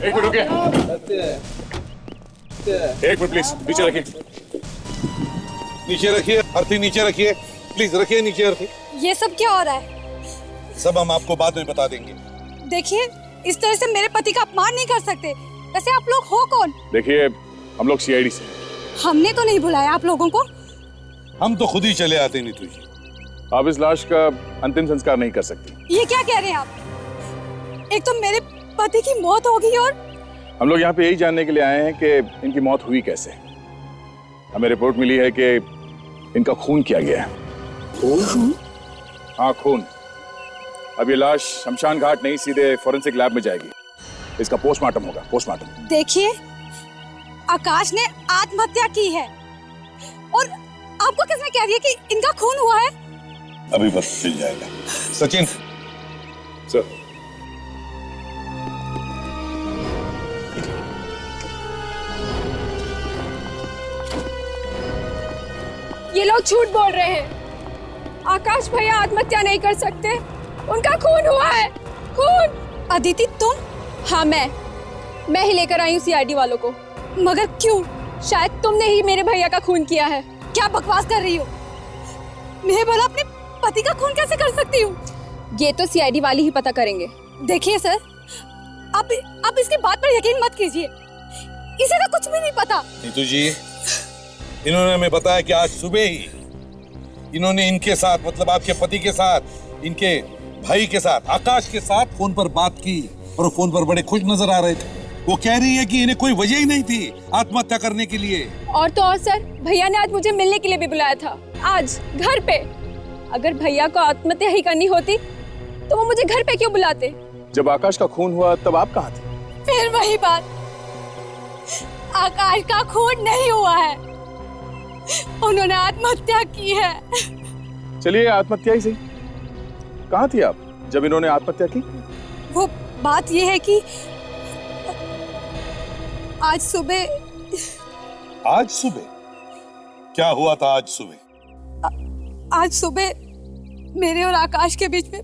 एक मिनट रुकिए, एक मिनट प्लीज, नीचे रखिए। नीचे रखिए, अर्थी नीचे रखिए, प्लीज रखिए नीचे अर्थी। ये सब क्या हो रहा है? सब हम आपको बाद में बता देंगे। देखिए, इस तरह से मेरे पति का अपमान नहीं कर सकते। वैसे आप लोग हो कौन? देखिए, हम लोग सीआईडी से। हमने तो नहीं बुलाया आप लोगों को। हम तो खुद ही चले आते नीतू जी। आप इस लाश का अंतिम संस्कार नहीं कर सकती। ये क्या कह रहे हैं आप? एक तो मेरे पति की मौत हो गई और हम लोग यहाँ पे यही जानने के लिए आए हैं कि इनकी मौत हुई कैसे। हमें रिपोर्ट मिली है कि इनका खून किया गया है। खून? हाँ, खून। अब ये लाश शमशान घाट नहीं, सीधे फॉरेंसिक लैब में जाएगी। इसका पोस्टमार्टम होगा, पोस्टमार्टम। देखिए, आकाश ने आत्महत्या की है और आपको किसने कह दिया कि इनका खून हुआ है? अभी बस चल जाएगा। सचिन सर, ये लोग झूठ बोल रहे हैं। आकाश भैया आत्महत्या नहीं कर सकते, उनका खून हुआ है। खून। अदिति तुम? हाँ, मैं ही लेकर आई हूँ सीआईडी वालों को। मगर क्यों? शायद तुमने ही मेरे भैया का खून किया है। क्या बकवास कर रही हो? मैं भला अपने पति का खून कैसे कर सकती हूँ? ये तो सीआईडी वाले ही पता करेंगे। देखिए सर, आप इसकी बात पर यकीन मत कीजिए। इसे तो कुछ भी नहीं पता। नीतू जी, इन्होंने हमें बताया कि आज सुबह ही इन्होंने इनके साथ, मतलब आपके पति के साथ, इनके भाई के साथ, आकाश के साथ फोन पर बात की और फोन पर बड़े खुश नजर आ रहे थे। वो कह रही है कि इन्हें कोई वजह ही नहीं थी आत्महत्या करने के लिए। और तो और सर, भैया ने आज मुझे मिलने के लिए भी बुलाया था, आज घर पे। अगर भैया को आत्महत्या ही करनी होती तो वो मुझे घर पे क्यों बुलाते? जब आकाश का खून हुआ तब आप कहाँ थे? फिर वही बात, आकाश का खून नहीं हुआ है, उन्होंने आत्महत्या की है। चलिए, आत्महत्या ही सही। कहाँ थी आप जब इन्होंने आत्महत्या की? वो बात ये है कि आज सुबह क्या हुआ था आज सुबह? आज सुबह मेरे और आकाश के बीच में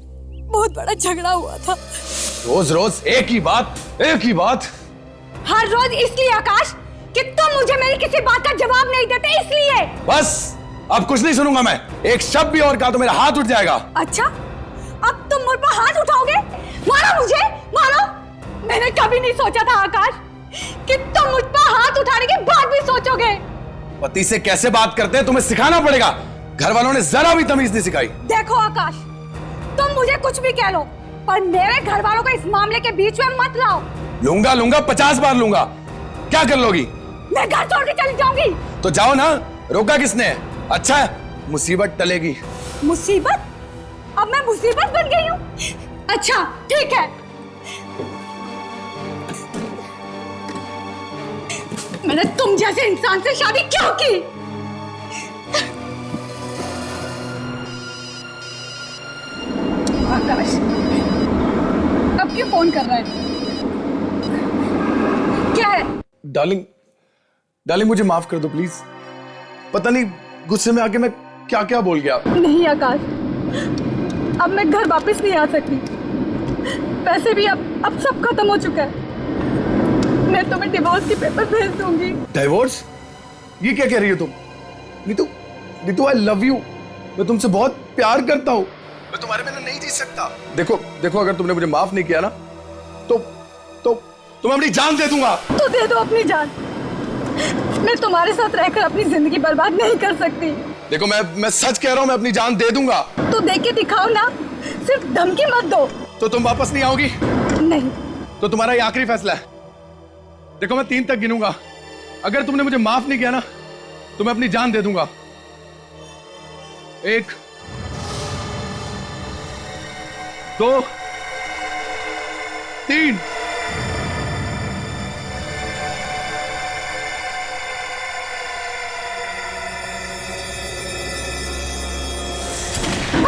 बहुत बड़ा झगड़ा हुआ था। रोज रोज एक ही बात। हर रोज इसलिए आकाश कि तुम मुझे मेरी किसी बात का जवाब नहीं देते, इसलिए। बस, अब कुछ नहीं सुनूंगा मैं। एक शब्द भी और कहा तो मेरा हाथ उठ जाएगा। अच्छा, अब तुम मुझ पर हाथ उठाओगे? मारो मुझे, मारो। मैंने कभी नहीं सोचा था आकाश कि तुम मुझ पर हाथ उठाने के बाद भी सोचोगे। पति से कैसे बात करते हैं तुम्हें सिखाना पड़ेगा। घर वालों ने जरा भी तमीज नहीं सिखाई। देखो आकाश, तुम मुझे कुछ भी कह लो, पर मेरे घर वालों को इस मामले के बीच में मत लाओ। लूंगा 50 बार लूंगा। क्या कर लोगी? मैं घर छोड़ के चली जाऊंगी। तो जाओ ना, रोका किसने? अच्छा है, मुसीबत टलेगी। मुसीबत? अब मैं मुसीबत बन गई हूँ? अच्छा ठीक है, मैंने तुम जैसे इंसान से शादी क्यों की? आकाश, अब क्यों फोन कर रहा है? क्या है? डार्लिंग मुझे माफ कर दो प्लीज। पता नहीं गुस्से में आके मैं क्या क्या बोल गया। नहीं आकाश, अब मैं घर वापस नहीं आ सकती। वैसे भी अब सब खत्म हो चुका है। मैं तुम्हें डिवोर्स के पेपर भेज दूंगी। डिवोर्स? ये क्या कह रही हो तुम? Neetu I love you. मैं तुमसे बहुत प्यार करता हूँ। मैं तुम्हारे बिना नहीं जी सकता। देखो अगर तुमने मुझे माफ नहीं किया ना तो मैं अपनी जान दे दूंगा। तो दे दो अपनी जान। मैं तुम्हारे साथ रहकर अपनी जिंदगी बर्बाद नहीं कर सकती। देखो मैं सच कह रहा हूँ, मैं अपनी जान दे दूंगा। तो दे के दिखाओ ना, सिर्फ धमकी मत दो। तो तुम वापस नहीं आओगी? नहीं। तो तुम्हारा ये आखिरी फैसला है। देखो मैं 3 तक गिनूंगा, अगर तुमने मुझे माफ नहीं किया ना तो मैं अपनी जान दे दूंगा। 1 2 3।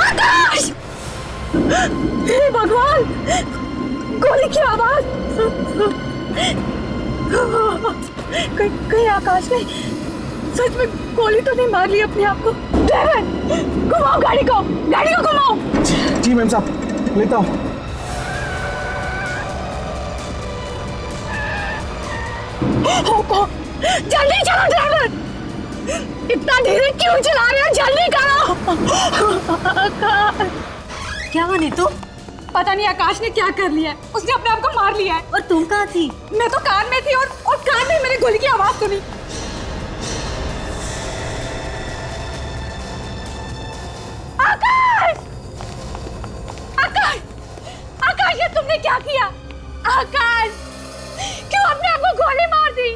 आकाश! हे भगवान, गोली की आवाज। कहीं आकाश ने सच में गोली तो नहीं मार ली अपने आप को? ड्राइवर, घुमाओ गाड़ी को घुमाओ। जी मैम साहब, लेता हूं। जल्दी चलो ड्राइवर, इतना धीरे क्यों चला रहे हो? जल्दी करो। क्या हुआ नीतू? पता नहीं आकाश ने क्या कर लिया है, उसने अपने आप को मार लिया है। और तुम कहाँ थी? मैं तो कार में थी और कार में मेरे गोली की आवाज सुनी। आकाश! आकाश! आकाश, ये तुमने क्या किया? आकाश! क्यों अपने आप को गोली मार दी?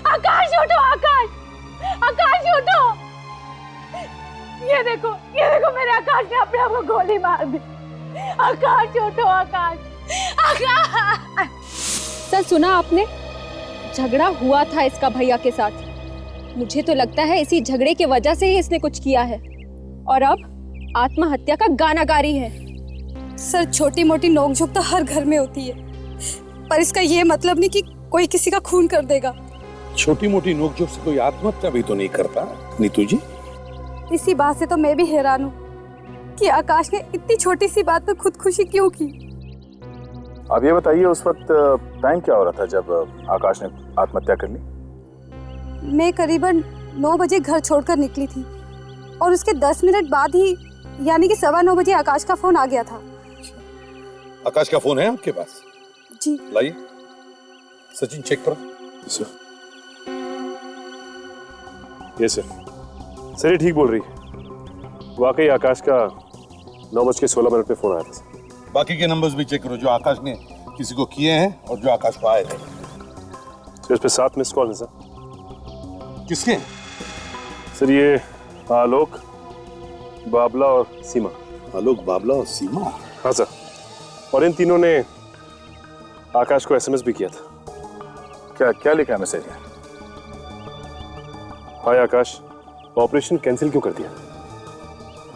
आकाश उठो, आकाश! आकाश उठो! ये देखो मेरे आकाश ने अपने आप को गोली मार दी। आकाश उठो, आकाश! आकाश! सर सुना आपने? झगड़ा हुआ था इसका भैया के साथ। मुझे तो लगता है इसी झगड़े की वजह से ही इसने कुछ किया है और अब आत्महत्या का गाना गा रही है। सर, छोटी मोटी नोकझोंक तो हर घर में होती है, पर इसका ये मतलब नहीं कि कोई किसी का खून कर देगा। छोटी मोटी नोकझोंक से कोई आत्महत्या भी तो नहीं करता नीतू जी। इसी बात से तो मैं भी हैरान हूँ कि आकाश ने इतनी छोटी सी बात पर खुदकुशी क्यों की। अब ये बताइए, उस वक्त टाइम क्या हो रहा था जब आकाश ने आत्महत्या कर ली? मैं करीबन 9 बजे घर छोड़कर निकली थी और उसके 10 मिनट बाद ही, यानी कि 9:15 बजे आकाश का फोन आ गया था। आकाश का फोन है आपके पास? जी। लाइए, सचिन चेक करो। सर, ये सर ये ठीक बोल रही है। वाकई आकाश का 9:16 पे फोन आया था। बाकी के नंबर्स भी चेक करो जो आकाश ने किसी को किए हैं और जो आकाश को आए थे। सर इस पे 7 मिस कॉल है सर। किसके? सर ये आलोक, बाबला और सीमा। आलोक, बाबला और सीमा? हाँ सर, और इन तीनों ने आकाश को एसएमएस भी किया था। क्या लिखा है मैसेज में? हाय आकाश, ऑपरेशन कैंसिल क्यों कर दिया?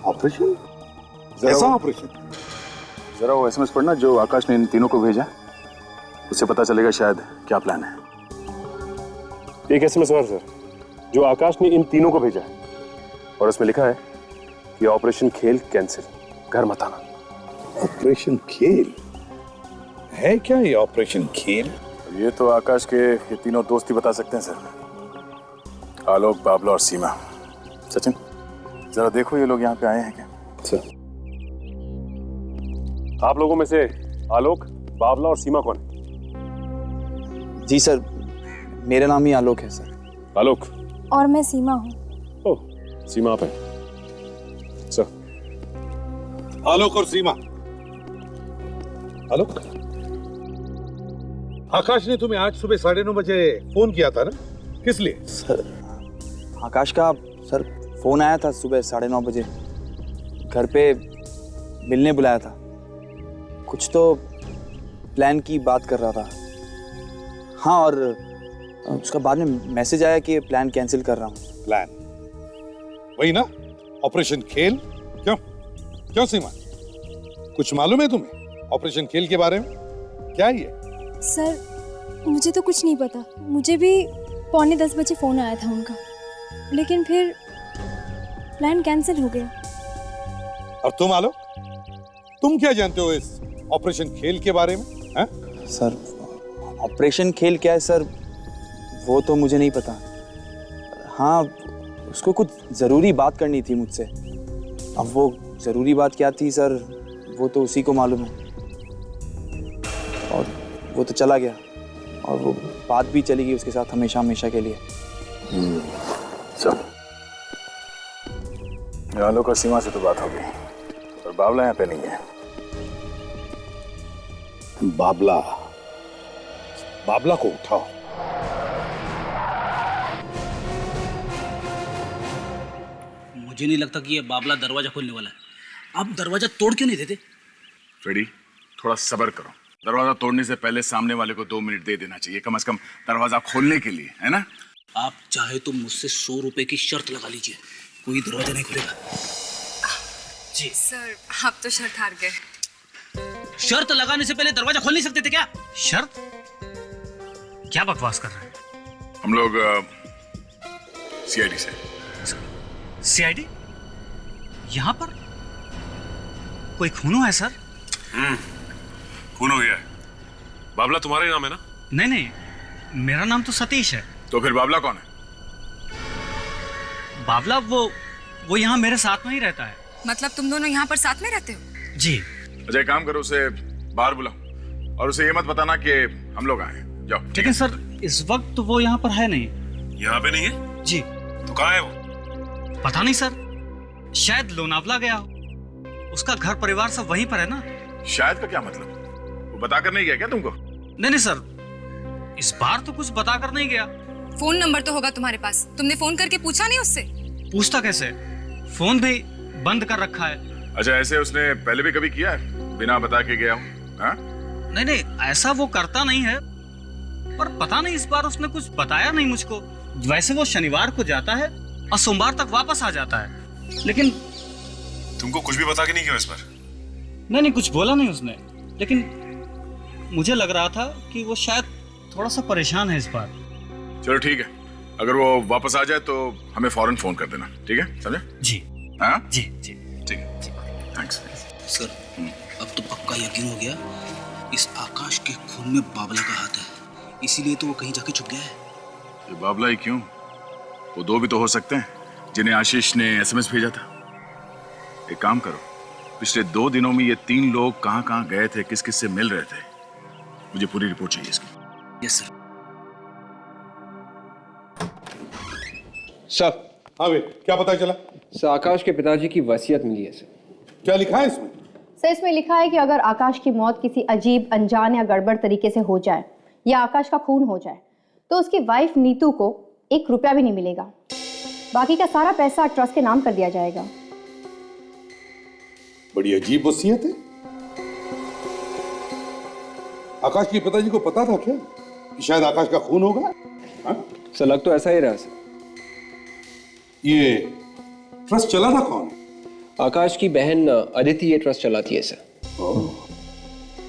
ऑपरेशन? ऐसा ऑपरेशन? जरा वो एसएमएस पढ़ना जो आकाश ने इन तीनों को भेजा, उससे पता चलेगा शायद क्या प्लान है। एक एसएमएस और सर जो आकाश ने इन तीनों को भेजा है और उसमें लिखा है कि ऑपरेशन खेल कैंसिल, घर मत आना। ऑपरेशन खेल है क्या? ये ऑपरेशन खेल? ये तो आकाश के ये तीनों दोस्त ही बता सकते हैं सर, आलोक, बाबला और सीमा। सचिन, जरा देखो ये लोग यहाँ पे आए हैं क्या? सर आप लोगों में से आलोक, बाबला और सीमा कौन है? जी सर, मेरा नाम ही आलोक है सर। आलोक। और मैं सीमा हूँ। ओह, सीमा आप हैं। सर आलोक और सीमा। आलोक, आकाश ने तुम्हें आज सुबह 9:30 बजे फोन किया था ना, किस लिए? सर आकाश का सर फोन आया था सुबह 9:30 बजे, घर पे मिलने बुलाया था। कुछ तो प्लान की बात कर रहा था। हाँ, और उसका बाद में मैसेज आया कि प्लान कैंसिल कर रहा हूँ। प्लान वही ना, ऑपरेशन खेल? क्यों सीमा, कुछ मालूम है तुम्हें ऑपरेशन खेल के बारे में? क्या है ये? सर मुझे तो कुछ नहीं पता, मुझे भी 9:45 बजे फ़ोन आया था उनका, लेकिन फिर प्लान कैंसिल हो गया। और तुम आलोक, तुम क्या जानते हो इस ऑपरेशन खेल के बारे में? है? सर ऑपरेशन खेल क्या है सर, वो तो मुझे नहीं पता। हाँ, उसको कुछ ज़रूरी बात करनी थी मुझसे। अब वो ज़रूरी बात क्या थी सर, वो तो उसी को मालूम है। और वो तो चला गया और वो बात भी चली गई उसके साथ हमेशा हमेशा के लिए। चल, आलोक और सीमा से तो बात हो गई, और बाबला यहाँ पे नहीं है। बाबला को उठाओ। मुझे नहीं लगता कि ये बाबला दरवाजा खोलने वाला है। आप दरवाजा तोड़ क्यों नहीं देते? फ्रेडी, थोड़ा सब्र करो। दरवाजा तोड़ने से पहले सामने वाले को 2 मिनट दे देना चाहिए, कम से कम दरवाजा खोलने के लिए, है ना? आप चाहे तो मुझसे 100 रुपए की शर्त लगा लीजिए, कोई दरवाजा नहीं खुलेगा। जी सर आप तो शर्त हार गए। शर्त लगाने से पहले दरवाजा खोल नहीं सकते थे क्या? शर्त? क्या बकवास कर रहे हैं? हम लोग सीआईडी से। सीआईडी? यहाँ पर कोई खून हुआ है सर? खून हो गया है। बाबला तुम्हारे नाम है ना? नहीं, मेरा नाम तो सतीश है। तो फिर बाबला कौन है? बावला वो यहाँ मेरे साथ में ही रहता है। मतलब तुम दोनों यहाँ पर साथ में रहते हो? जी। अच्छा, एक काम करो, उसे बाहर बुलाओ और उसे ये मत बताना कि हम लोग आए। जाओ। लेकिन सर इस वक्त तो वो यहाँ पर है नहीं। यहाँ पे नहीं है? जी। तो कहाँ है वो? पता नहीं सर, शायद लोनावला गया हो। उसका घर परिवार सब वहीं पर है ना। शायद का क्या मतलब? वो बता कर नहीं गया क्या तुमको? नहीं सर, इस बार तो कुछ बता कर नहीं गया। फोन नंबर तो होगा तुम्हारे पास, तुमने फोन करके पूछा नहीं उससे? पूछता कैसे, फोन भी बंद कर रखा है। अच्छा, ऐसे उसने पहले भी कभी किया है बिना बता के गया हूँ? हाँ? नहीं, ऐसा वो करता नहीं है, पर पता नहीं इस बार उसने कुछ बताया नहीं मुझको। वैसे वो शनिवार को जाता है और सोमवार तक वापस आ जाता है। लेकिन तुमको कुछ भी बता के नहीं गया इस बार? नहीं, कुछ बोला नहीं उसने, लेकिन मुझे लग रहा था कि वो शायद थोड़ा सा परेशान है इस बार। चलो ठीक है, अगर वो वापस आ जाए तो हमें फौरन फोन कर देना, ठीक है? समझे? जी। हाँ जी। ठीक है, थैंक्स। सर, अब तो पक्का यकीन हो गया, इस आकाश के खून में बाबला का हाथ है, इसीलिए तो वो कहीं जाके छुप गया है। ये बाबला ही क्यों? वो दो भी तो हो सकते हैं जिन्हें आशीष ने एसएमएस भेजा था। एक काम करो, पिछले 2 दिनों में ये 3 लोग कहाँ गए थे, किस किस से मिल रहे थे, मुझे पूरी रिपोर्ट चाहिए इसकी। Yes sir. सर। हाँ भाई, क्या पता चला? सर, आकाश के पिताजी की वसीयत मिली है सर। क्या लिखा है इसमें? सर, इसमें लिखा है कि अगर आकाश की मौत किसी अजीब, अनजान या गड़बड़ तरीके से हो जाए या आकाश का खून हो जाए तो उसकी वाइफ नीतू को 1 रुपया भी नहीं मिलेगा। बाकी का सारा पैसा ट्रस्ट के नाम कर दिया जाएगा। बड़ी अजीब वसीयत है। आकाश के पिताजी को पता था क्या कि शायद आकाश का खून होगा? हाँ? सर, लग तो ऐसा ही रहा सर। ये ट्रस्ट चला था कौन? आकाश की बहन अदिति ये ट्रस्ट चलाती है सर।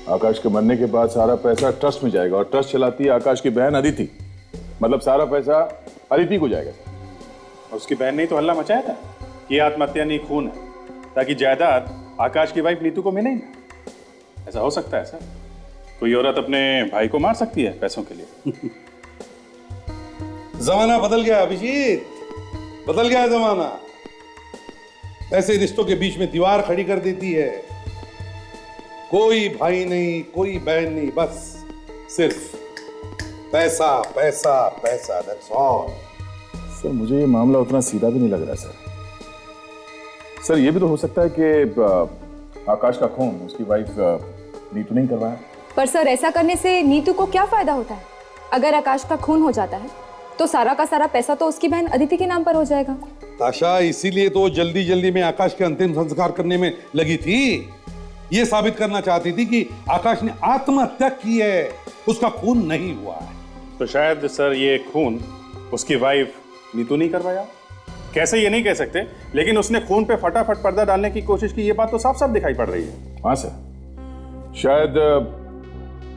आकाश के मरने के बाद सारा पैसा ट्रस्ट में जाएगा और ट्रस्ट चलाती है आकाश की बहन अदिति, मतलब सारा पैसा अदिति को जाएगा। और उसकी बहन ने तो हल्ला मचाया था कि आत्महत्या नहीं खून है, ताकि जायदाद आकाश की वाइफ नीतू को मिले ही ना। ऐसा हो सकता है सर? कोई औरत अपने भाई को मार सकती है पैसों के लिए? जमाना बदल गया अभिजीत, बदल गया जमाना। ऐसे रिश्तों के बीच में दीवार खड़ी कर देती है। कोई भाई नहीं, कोई बहन नहीं, बस सिर्फ पैसा पैसा पैसा, दैट्स ऑल। सर, मुझे ये मामला उतना सीधा भी नहीं लग रहा सर। ये भी तो हो सकता है कि आकाश का खून उसकी वाइफ नीतू नहीं करवाया। पर सर, ऐसा करने से नीतू को क्या फायदा होता है? अगर आकाश का खून हो जाता है तो सारा का सारा पैसा तो उसकी बहन अदिति के नाम पर हो जाएगा। ताशा, इसीलिए तो जल्दी जल्दी में आकाश के अंतिम संस्कार करने में लगी थी। ये साबित करना चाहती थी कि आकाश ने आत्महत्या की है, उसका खून नहीं हुआ है। तो शायद सर ये खून उसकी वाइफ नीतू नहीं करवाया। कैसे ये नहीं कह सकते, लेकिन उसने खून पे फटाफट पर्दा डालने की कोशिश की, ये बात तो साफ साफ दिखाई पड़ रही है। हाँ सर, शायद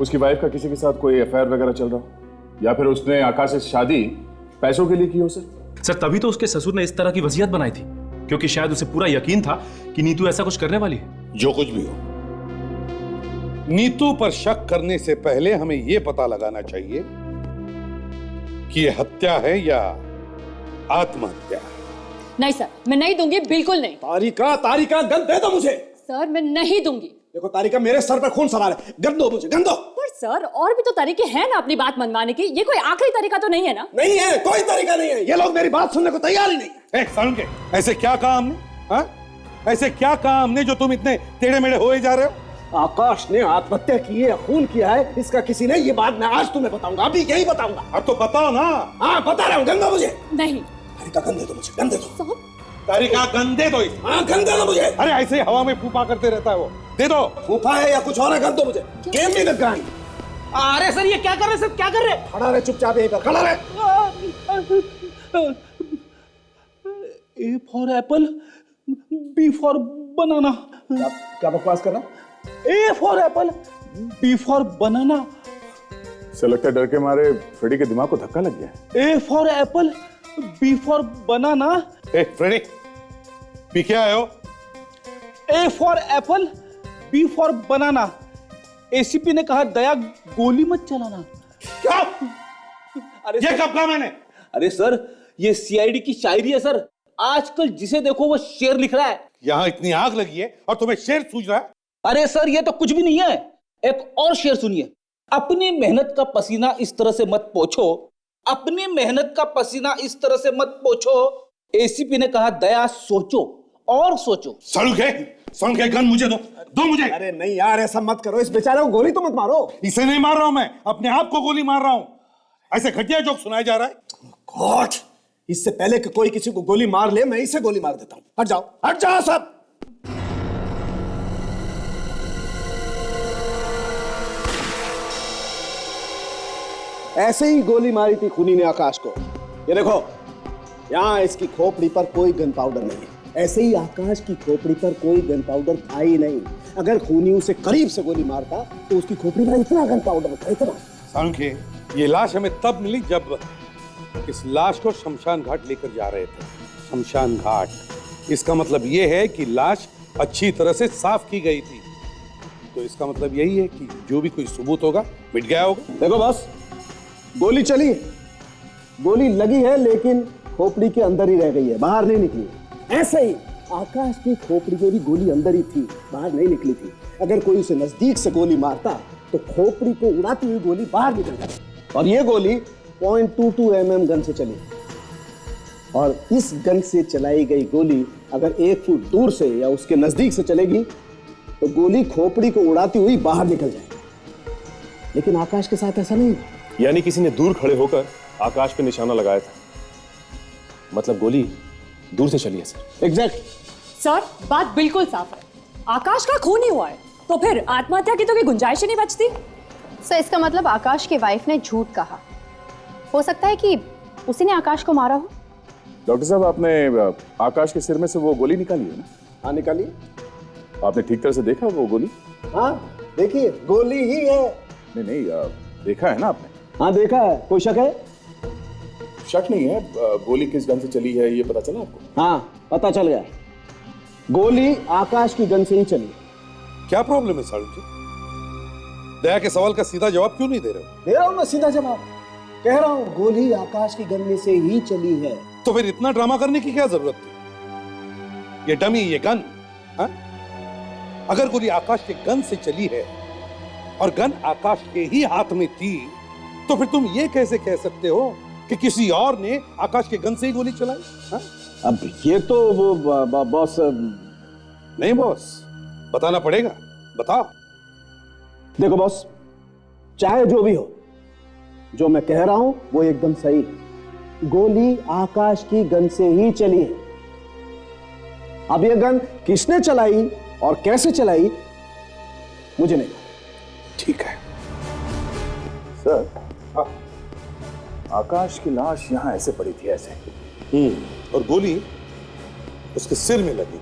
उसकी वाइफ का किसी के साथ कोई अफेयर वगैरह चल रहा हो, या फिर उसने आकाश से शादी पैसों के लिए की हो सर, तभी तो उसके ससुर ने इस तरह की वसीयत बनाई थी, क्योंकि शायद उसे पूरा यकीन था कि नीतू ऐसा कुछ करने वाली है। जो कुछ भी हो, नीतू पर शक करने से पहले हमें यह पता लगाना चाहिए कि यह हत्या है या आत्महत्या। नहीं सर, मैं नहीं दूंगी, बिल्कुल नहीं। तारिका गन दे दो मुझे। सर, मैं नहीं दूंगी। देखो तारिका, मेरे सर पर खून सवार है, गन दो मुझे, गन दो। पर सर, और भी तो तरीके हैं ना अपनी बात मनवाने की, ये कोई आखिरी तरीका तो नहीं है ना? नहीं है, कोई तरीका नहीं है। ये लोग मेरी बात सुनने को तैयार ही नहीं है। सुन के, ऐसे क्या कहा हमने? हाँ? ऐसे क्या कहा हमने जो तुम इतने टेढ़े मेढ़े होए जा रहे हो? आकाश ने आत्महत्या की है, खून किया है, इसका किसी ने, ये बात मैं आज तुम्हें बताऊंगा, अभी यही बताऊंगा। अब तो बताओ ना। हाँ, बता रहा हूँ, गन दो मुझे। नहीं। तारिका, गन दे दो मुझे, गन दे दो। तारिका, गन दे दो। हाँ, गन दे दो मुझे। अरे ऐसे ही हवा में फूफा करते रहता है वो, दे दो। फूफा है या कुछ और है, गन दो मुझे। गेम नहीं लग गई। अरे सर, ये क्या कर रहे हैं? सर क्या कर रहे हैं? खड़ा रहे चुपचाप, यहीं पर खड़ा रहे। A for apple, B for banana. क्या बकवास कर रहा? A for apple, B for banana. Sir, लगता है डर के मारे फ्रेडी के दिमाग को धक्का लग गया। A for apple, B for banana. ए फ्रेडी, पी के आए हो? A for apple, B for banana. ACP ने कहा दया गोली मत चलाना। क्या? ये कब कहा मैंने? अरे सर, ये सीआईडी की शायरी है सर। आजकल जिसे देखो वो शेर लिख रहा है। यहाँ इतनी आग लगी है और तुम्हें शेर सूझ रहा है? अरे सर, ये तो कुछ भी नहीं है। एक और शेर सुनिए। अपनी मेहनत का पसीना इस तरह से मत पोछो, अपनी मेहनत का पसीना इस तरह से मत पोछो। एसीपी ने कहा दया सोचो और सोचो। सड़ू के गन मुझे दो मुझे। अरे नहीं यार, ऐसा मत करो, इस बेचारे को गोली तो मत मारो। इसे नहीं मार रहा हूं मैं, अपने आप को गोली मार रहा हूं। ऐसे घटिया जोक सुनाया जा रहा है। गॉड, इससे पहले कि कोई किसी को गोली मार ले, मैं इसे गोली मार देता हूं। हट जाओ सब। ऐसे ही गोली मारी थी खूनी ने आकाश को। ये देखो, यहाँ इसकी खोपड़ी पर कोई गन पाउडर नहीं। ऐसे ही आकाश की खोपड़ी पर कोई गन पाउडर था ही नहीं। अगर खूनी उसे करीब से गोली मारता तो उसकी खोपड़ी पर इतना गन पाउडर था, इतना। सांखे, ये लाश हमें तब मिली जब इस लाश को शमशान घाट लेकर जा रहे थे। शमशान घाट, इसका मतलब ये है कि लाश अच्छी तरह से साफ की गई थी। तो इसका मतलब यही है कि जो भी कोई सबूत होगा मिट गया होगा। देखो बॉस, गोली चली है, गोली लगी है, लेकिन खोपड़ी के अंदर ही रह गई है, बाहर नहीं निकली। ऐसे ही आकाश की खोपड़ी में भी गोली अंदर ही थी, बाहर नहीं निकली थी। अगर कोई उसे नजदीक से गोली मारता तो खोपड़ी को उड़ाती हुई गोली बाहर निकल जाती। और ये गोली .22 mm गन से चली। और इस गन से चलाई गई गोली अगर 1 फुट दूर से या उसके नजदीक से चलेगी तो गोली खोपड़ी को उड़ाती हुई बाहर निकल जाएगी। लेकिन आकाश के साथ ऐसा नहीं। यानी किसी ने दूर खड़े होकर आकाश पे निशाना लगाया था, मतलब गोली दूर से चली है सर। एग्जैक्ट सर, बात बिल्कुल साफ है। आकाश का खून ही हुआ है, तो फिर आत्महत्या की तो कोई गुंजाइश ही नहीं बचती। सर, इसका मतलब आकाश की वाइफ ने झूठ कहा। हो सकता है कि उसी ने आकाश को मारा हो। डॉक्टर साहब, आपने आकाश के सिर में से वो गोली निकाली है ना? हाँ, निकाली। आपने ठीक तरह से देखा वो गोली? हाँ, देखिए, गोली ही है। नहीं, देखा है ना आपने? हाँ, देखा है। कोई शक है? शक नहीं है। गोली किस गन से चली है ये पता चला आपको? हाँ, पता चल गया। गोली आकाश की गन से ही चली। क्या प्रॉब्लम है साड़ू जी? दया के सवाल का सीधा जवाब क्यों नहीं दे रहे हो? दे रहा हूं मैं सीधा जवाब। कह रहा हूं गोली आकाश की गन में से ही चली है। तो फिर इतना ड्रामा करने की क्या जरूरत थी? ये डमी, ये गन, हा? अगर गोली आकाश के गन से चली है और गन आकाश के ही हाथ में थी, तो फिर तुम ये कैसे कह सकते हो कि किसी और ने आकाश के गन से ही गोली चलाई? हा? अब ये तो वो बॉस नहीं, बॉस बताना पड़ेगा। बताओ। देखो बॉस, चाहे जो भी हो, जो मैं कह रहा हूं वो एकदम सही। गोली आकाश की गन से ही चली है। अब ये गन किसने चलाई और कैसे चलाई मुझे नहीं पता। ठीक है सर। आकाश की लाश यहाँ ऐसे पड़ी थी, ऐसे। और गोली उसके सिर में लगी।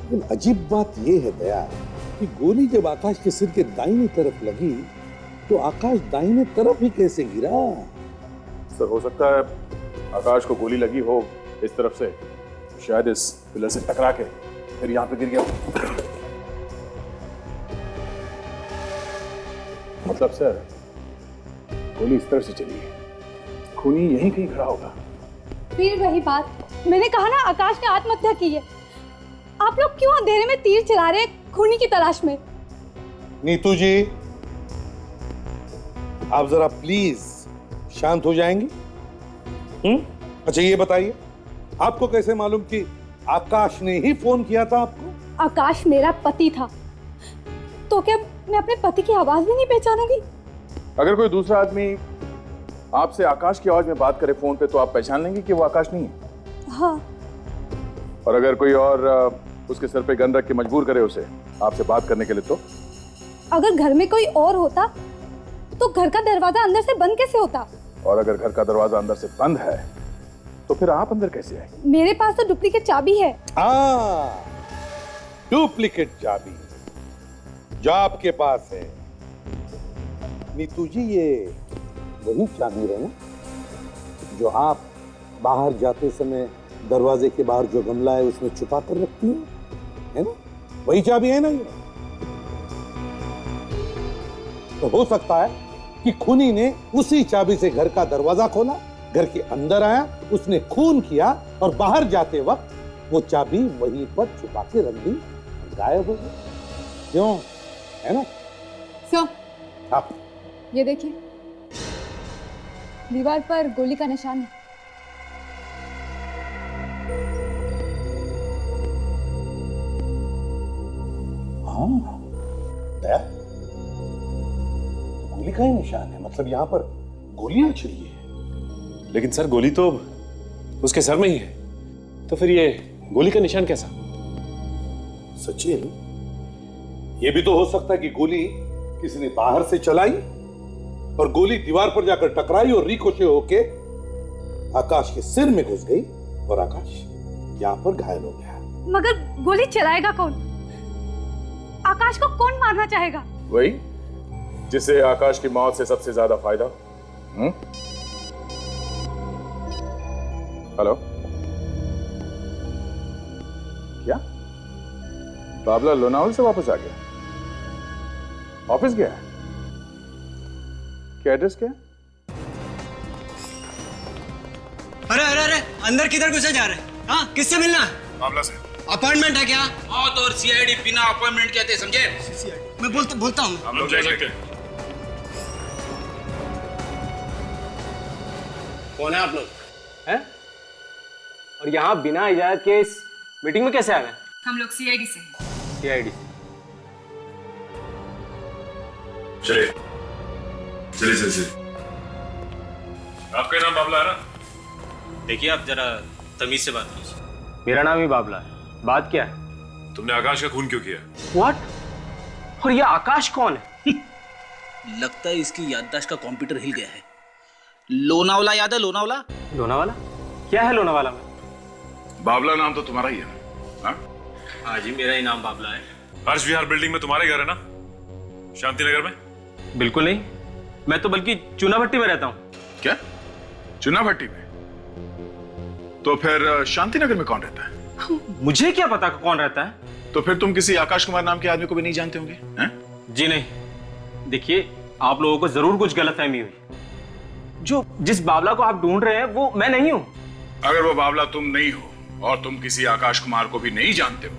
लेकिन अजीब बात यह है दया कि गोली जब आकाश के सिर के दाहिनी तरफ लगी तो आकाश दाहिने तरफ ही कैसे गिरा? सर, हो सकता है आकाश को गोली लगी हो इस तरफ से, शायद इस पिलर से टकरा के फिर यहाँ पे गिर गया। मतलब सर, गोली इस तरफ से चली है, खूनी यहीं कहीं खड़ा होगा। फिर वही बात, मैंने कहा ना आकाश ने आत्महत्या की है। आप लोग क्यों अंधेरे में तीर चला रहे हैं खूनी की तलाश में? नीतू जी, आप जरा प्लीज शांत हो जाएंगी? अच्छा ये बताइए, आपको कैसे मालूम कि आकाश ने ही फोन किया था आपको? आकाश मेरा पति था, तो क्या मैं अपने पति की आवाज भी नहीं पहचानूंगी? अगर कोई दूसरा आदमी आपसे आकाश की आवाज में बात करे फोन पे, तो आप पहचान लेंगे कि वो आकाश नहीं है। हाँ। और अगर कोई और उसके सर पे गन रख के मजबूर करे उसे आपसे बात करने के लिए, तो? अगर घर में कोई और होता तो घर का दरवाजा अंदर से बंद कैसे होता? और अगर घर का दरवाजा अंदर से बंद है तो फिर आप अंदर कैसे आए? मेरे पास तो डुप्लीकेट चाबी है। डुप्लीकेट चाबी जो आपके पास है। नीतू जी, ये वही चाबी है ना जो आप बाहर जाते समय दरवाजे के बाहर जो गमला है उसमें छुपा कर रखती है ना? वही चाबी है ना ये? तो हो सकता है कि खूनी ने उसी चाबी से घर का दरवाजा खोला, घर के अंदर आया, उसने खून किया और बाहर जाते वक्त वो चाबी वहीं पर छुपा के रख दी, गायब हो गई। क्यों, है ना? सर, हाँ। ये देखिए, दीवार पर गोली का निशान है। हाँ, दया, गोली का ही निशान है, मतलब यहाँ पर गोलियां चली है। लेकिन सर गोली तो उसके सर में ही है, तो फिर ये गोली का निशान कैसा? सचिन, ये भी तो हो सकता है कि गोली किसी ने बाहर से चलाई और गोली दीवार पर जाकर टकराई और रिकोशे होके आकाश के सिर में घुस गई और आकाश यहाँ पर घायल हो गया। मगर गोली चलाएगा कौन? आकाश को कौन मारना चाहेगा? वही जिसे आकाश की मौत से सबसे ज्यादा फायदा। हेलो, क्या बाबला लोनावल से वापस आ गया? ऑफिस गया है? क्या एड्रेस क्या है? अरे अरे अरे, अंदर किधर घुसे जा रहे? हाँ, किससे मिलना है? बाबला से। अपॉइंटमेंट है क्या? मौत और सीआईडी बिना अपॉइंटमेंट कहते, समझे? मैं बोलता हूँ। हम लोग जा सकते हैं। कौन है आप लोग? हैं? और यहाँ बिना इजाजत के इस मीटिंग में कैसे आ गए? हम लोग सीआईडी से हैं। सीआईडी। चलिए चलिए चलिए। आपका नाम बाबला है ना? देखिए, आप जरा तमीज से बात कीजिए। मेरा नाम ही बाबला है। बात क्या है? तुमने आकाश का खून क्यों किया? व्हाट? और ये आकाश कौन है? लगता है इसकी याददाश्त का कंप्यूटर हिल गया है। लोनावाला याद है? लोनावाला? लोनावाला? क्या है लोनावाला में? बाबला नाम तो तुम्हारा ही है ना? हाँ जी, मेरा ही नाम बाबला है। हर्ष विहार बिल्डिंग में तुम्हारे घर है ना? शांति नगर में? बिल्कुल नहीं, मैं तो बल्कि चूना भट्टी में रहता हूँ। क्या? चुना भट्टी में? तो फिर शांति नगर में कौन रहता है? मुझे क्या पता कौन रहता है? तो फिर तुम किसी आकाश कुमार नाम के आदमी को भी नहीं जानते होंगे? हैं? जी नहीं। देखिए, आप लोगों को जरूर कुछ गलतफहमी हुई। जिस बाबला को आप ढूंढ रहे हैं वो मैं नहीं हूं। अगर वो बाबला तुम नहीं हो और तुम किसी आकाश कुमार को भी नहीं जानते हो,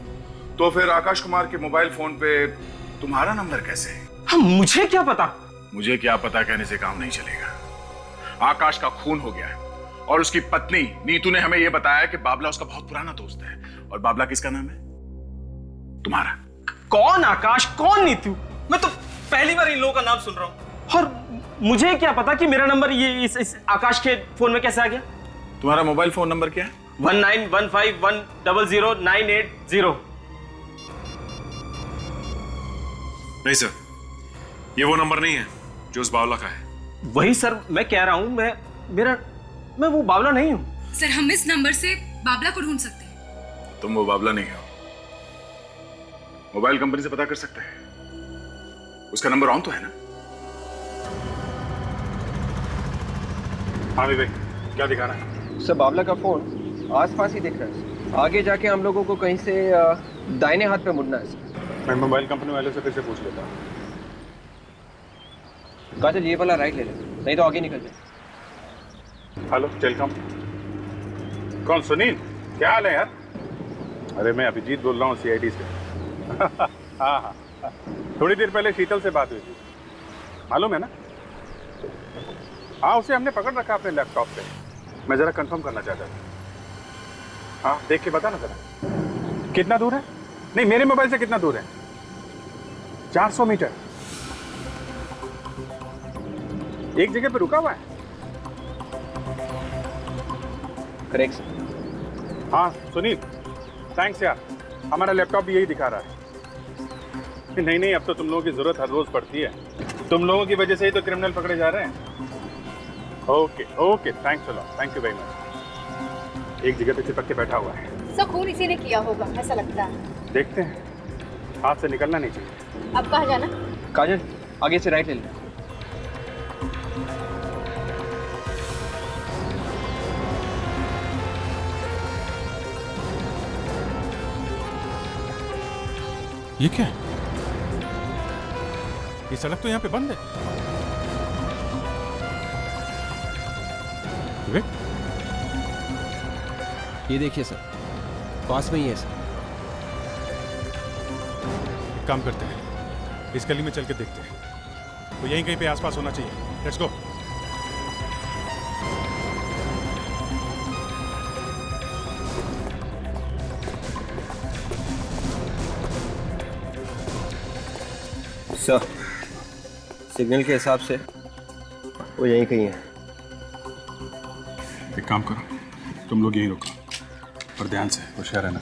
तो फिर आकाश कुमार के मोबाइल फोन पे तुम्हारा नंबर कैसे है? मुझे क्या पता? मुझे क्या पता कहने से काम नहीं चलेगा। आकाश का खून हो गया है और उसकी पत्नी नीतू ने हमें यह बताया कि बाबला उसका बहुत पुराना दोस्त है। और बाबला किसका नाम है? तुम्हारा। कौन आकाश, कौन नीतू? मैं तो पहली बार इन लोगों का नाम सुन रहा हूं। और मुझे क्या पता कि मेरा नंबर ये इस आकाश के फोन में कैसे आ गया? तुम्हारा मोबाइल फोन नंबर क्या है? 1915100980। नहीं सर, ये वो नंबर नहीं है जो उस बावला का है। वही सर मैं कह रहा हूं, मैं वो बावला नहीं हूं। सर, हम इस नंबर से बाबला को ढूंढ सकते हैं। तुम वो बाबला नहीं हो। मोबाइल कंपनी से पता कर सकते हैं, उसका नंबर ऑन तो है ना? हाँ भाई, क्या दिखा रहा है? सर, बाबला का फोन आसपास ही दिख रहा है। आगे जाके हम लोगों को कहीं से दाहिने हाथ पे मुड़ना है सर। मैं मोबाइल कंपनी वाले से फिर से पूछ लेता हूँ। काजल, ये वाला राइट ले ले, नहीं तो आगे निकल जाए। Hello, telecom. कौन? सुनील, क्या हाल है यार? अरे मैं अभिजीत बोल रहा हूँ, सीआईडी से। हाँ हाँ, थोड़ी देर पहले शीतल से बात हुई थी, मालूम है ना? हाँ, उसे हमने पकड़ रखा अपने लैपटॉप पे। मैं जरा कंफर्म करना चाहता था। हाँ, देख के बता ना जरा, कितना दूर है? नहीं, मेरे मोबाइल से कितना दूर है? 400 मीटर। एक जगह पे रुका हुआ है। Correct sir. हाँ सुनील, थैंक्स यार, हमारा लैपटॉप भी यही दिखा रहा है। नहीं नहीं, अब तो तुम लोगों की जरूरत हर रोज पड़ती है। तुम लोगों की वजह से ही तो क्रिमिनल पकड़े जा रहे हैं। Okay okay, thanks a lot, thank you very much. एक जगह पे चिपक के बैठा हुआ है। सब खून इसी ने किया होगा, ऐसा लगता है। देखते हैं, हाथ से निकलना नहीं चाहिए। अब कहाँ जाना? काजल, आगे से राइट ले ले। ये क्या है? ये सड़क तो यहाँ पे बंद है। विवेक, ये देखिए सर, पास में ही है सर। एक काम करते हैं, इस गली में चल के देखते हैं, तो यहीं कहीं पे आसपास होना चाहिए। Let's go. सर, सिग्नल के हिसाब से वो यहीं कहीं है। एक काम करो, तुम लोग यहीं रुको, पर ध्यान से, होशियार रहना।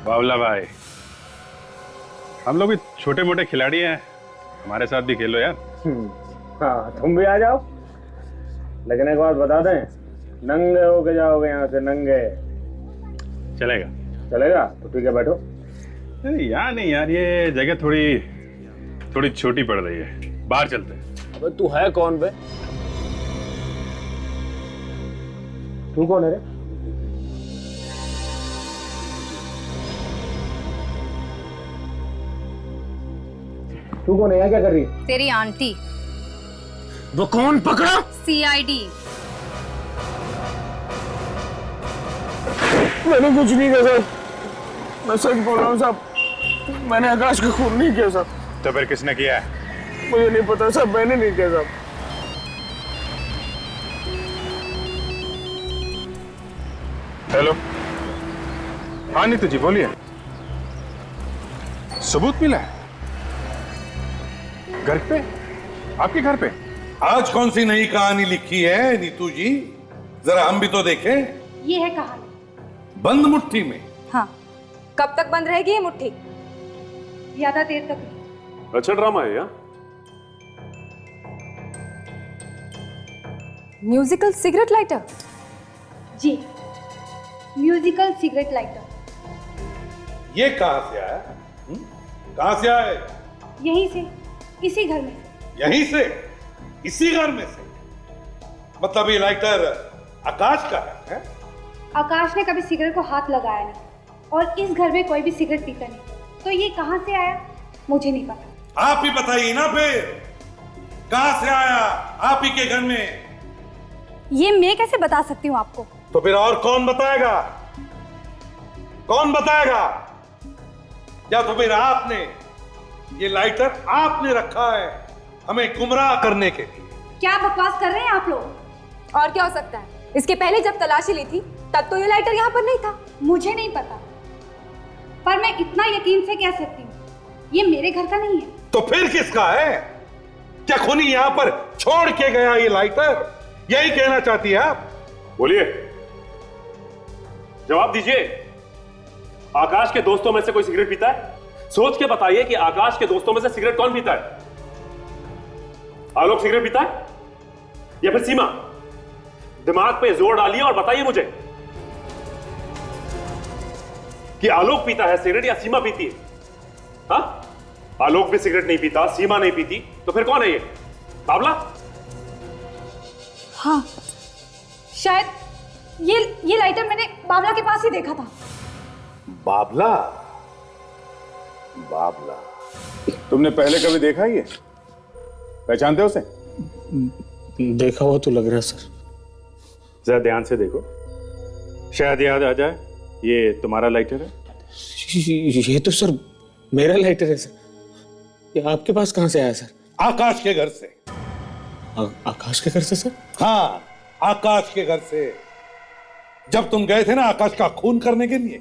बावला भाई, हम लोग भी छोटे मोटे खिलाड़ी हैं, हमारे साथ भी खेलो यार। हाँ, तुम भी आ जाओ, लेकिन एक बात बता दें, नंगे होके जाओगे यहाँ से, नंगे। चलेगा? चलेगा तो ठीक है, बैठो। नहीं यार, नहीं यार, ये जगह थोड़ी छोटी पड़ रही है, बाहर चलते हैं। अबे तू है कौन बे? तू कौन है रे? तू कौन है? यहाँ क्या कर रही है? तेरी आंटी। वो कौन पकड़ा? सीआईडी। मैंने कुछ नहीं किया सर, मैं सच बोल रहा हूँ साहब, मैंने आकाश का खून नहीं किया साहब। तो फिर किसने किया है? मुझे नहीं पता साहब, मैंने नहीं किया साहब। हेलो, हाँ नीतू जी बोलिए। सबूत मिला है? घर पे? आपके घर पे? आज कौन सी नई कहानी लिखी है नीतू जी? जरा हम भी तो देखें। ये है कहानी। बंद मुट्ठी में? हाँ, कब तक बंद रहेगी ये मुट्ठी? ज्यादा देर तक नहीं। अच्छा ड्रामा है यार। Musical cigarette lighter? जी, म्यूजिकल सिगरेट लाइटर। ये कहां से आया? कहां से आया? यहीं से, इसी घर में। यहीं से? इसी घर में से? मतलब ये लाइटर आकाश का है? आकाश ने कभी सिगरेट को हाथ लगाया नहीं और इस घर में कोई भी सिगरेट पीता नहीं, तो ये कहां से आया मुझे नहीं पता। आप ही बताइए ना फिर, कहां से आया आप ही के घर में? ये मैं कैसे बता सकती हूँ आपको? तो फिर और कौन बताएगा? कौन बताएगा? या तो फिर आपने, ये लाइटर आपने रखा है हमें गुमराह करने के लिए? क्या बकवास कर रहे हैं आप लोग? और क्या हो सकता है? इसके पहले जब तलाशी ली थी तब तो ये लाइटर यहाँ पर नहीं था। मुझे नहीं पता, पर मैं इतना यकीन से कह सकती हूँ, ये मेरे घर का नहीं है। तो फिर किसका है? क्या खूनी यहाँ पर छोड़ के गया ये लाइटर? यही कहना चाहती है आप? बोलिए, जवाब दीजिए। आकाश के दोस्तों में से कोई सिगरेट पीता है? सोच के बताइए कि आकाश के दोस्तों में से सिगरेट कौन पीता है? आलोक सिगरेट पीता है या फिर सीमा? दिमाग पे जोर डालिए और बताइए मुझे कि आलोक पीता है सिगरेट या सीमा पीती है? हाँ, आलोक भी सिगरेट नहीं पीता, सीमा नहीं पीती, तो फिर कौन है ये? बाबला? हाँ, शायद ये लाइटर मैंने बाबला के पास ही देखा था। बाबला? बाबला तुमने पहले कभी देखा ही है? पहचानते हो उसे? देखा हुआ तो लग रहा है सर। जरा ध्यान से देखो, शायद याद आ जाए ये तुम्हारा लाइटर है। ये तो सर मेरा लाइटर है सर। ये आपके पास कहां से आया सर? आकाश के घर से। आकाश के घर से सर? हाँ, आकाश के घर से। जब तुम गए थे ना आकाश का खून करने के लिए,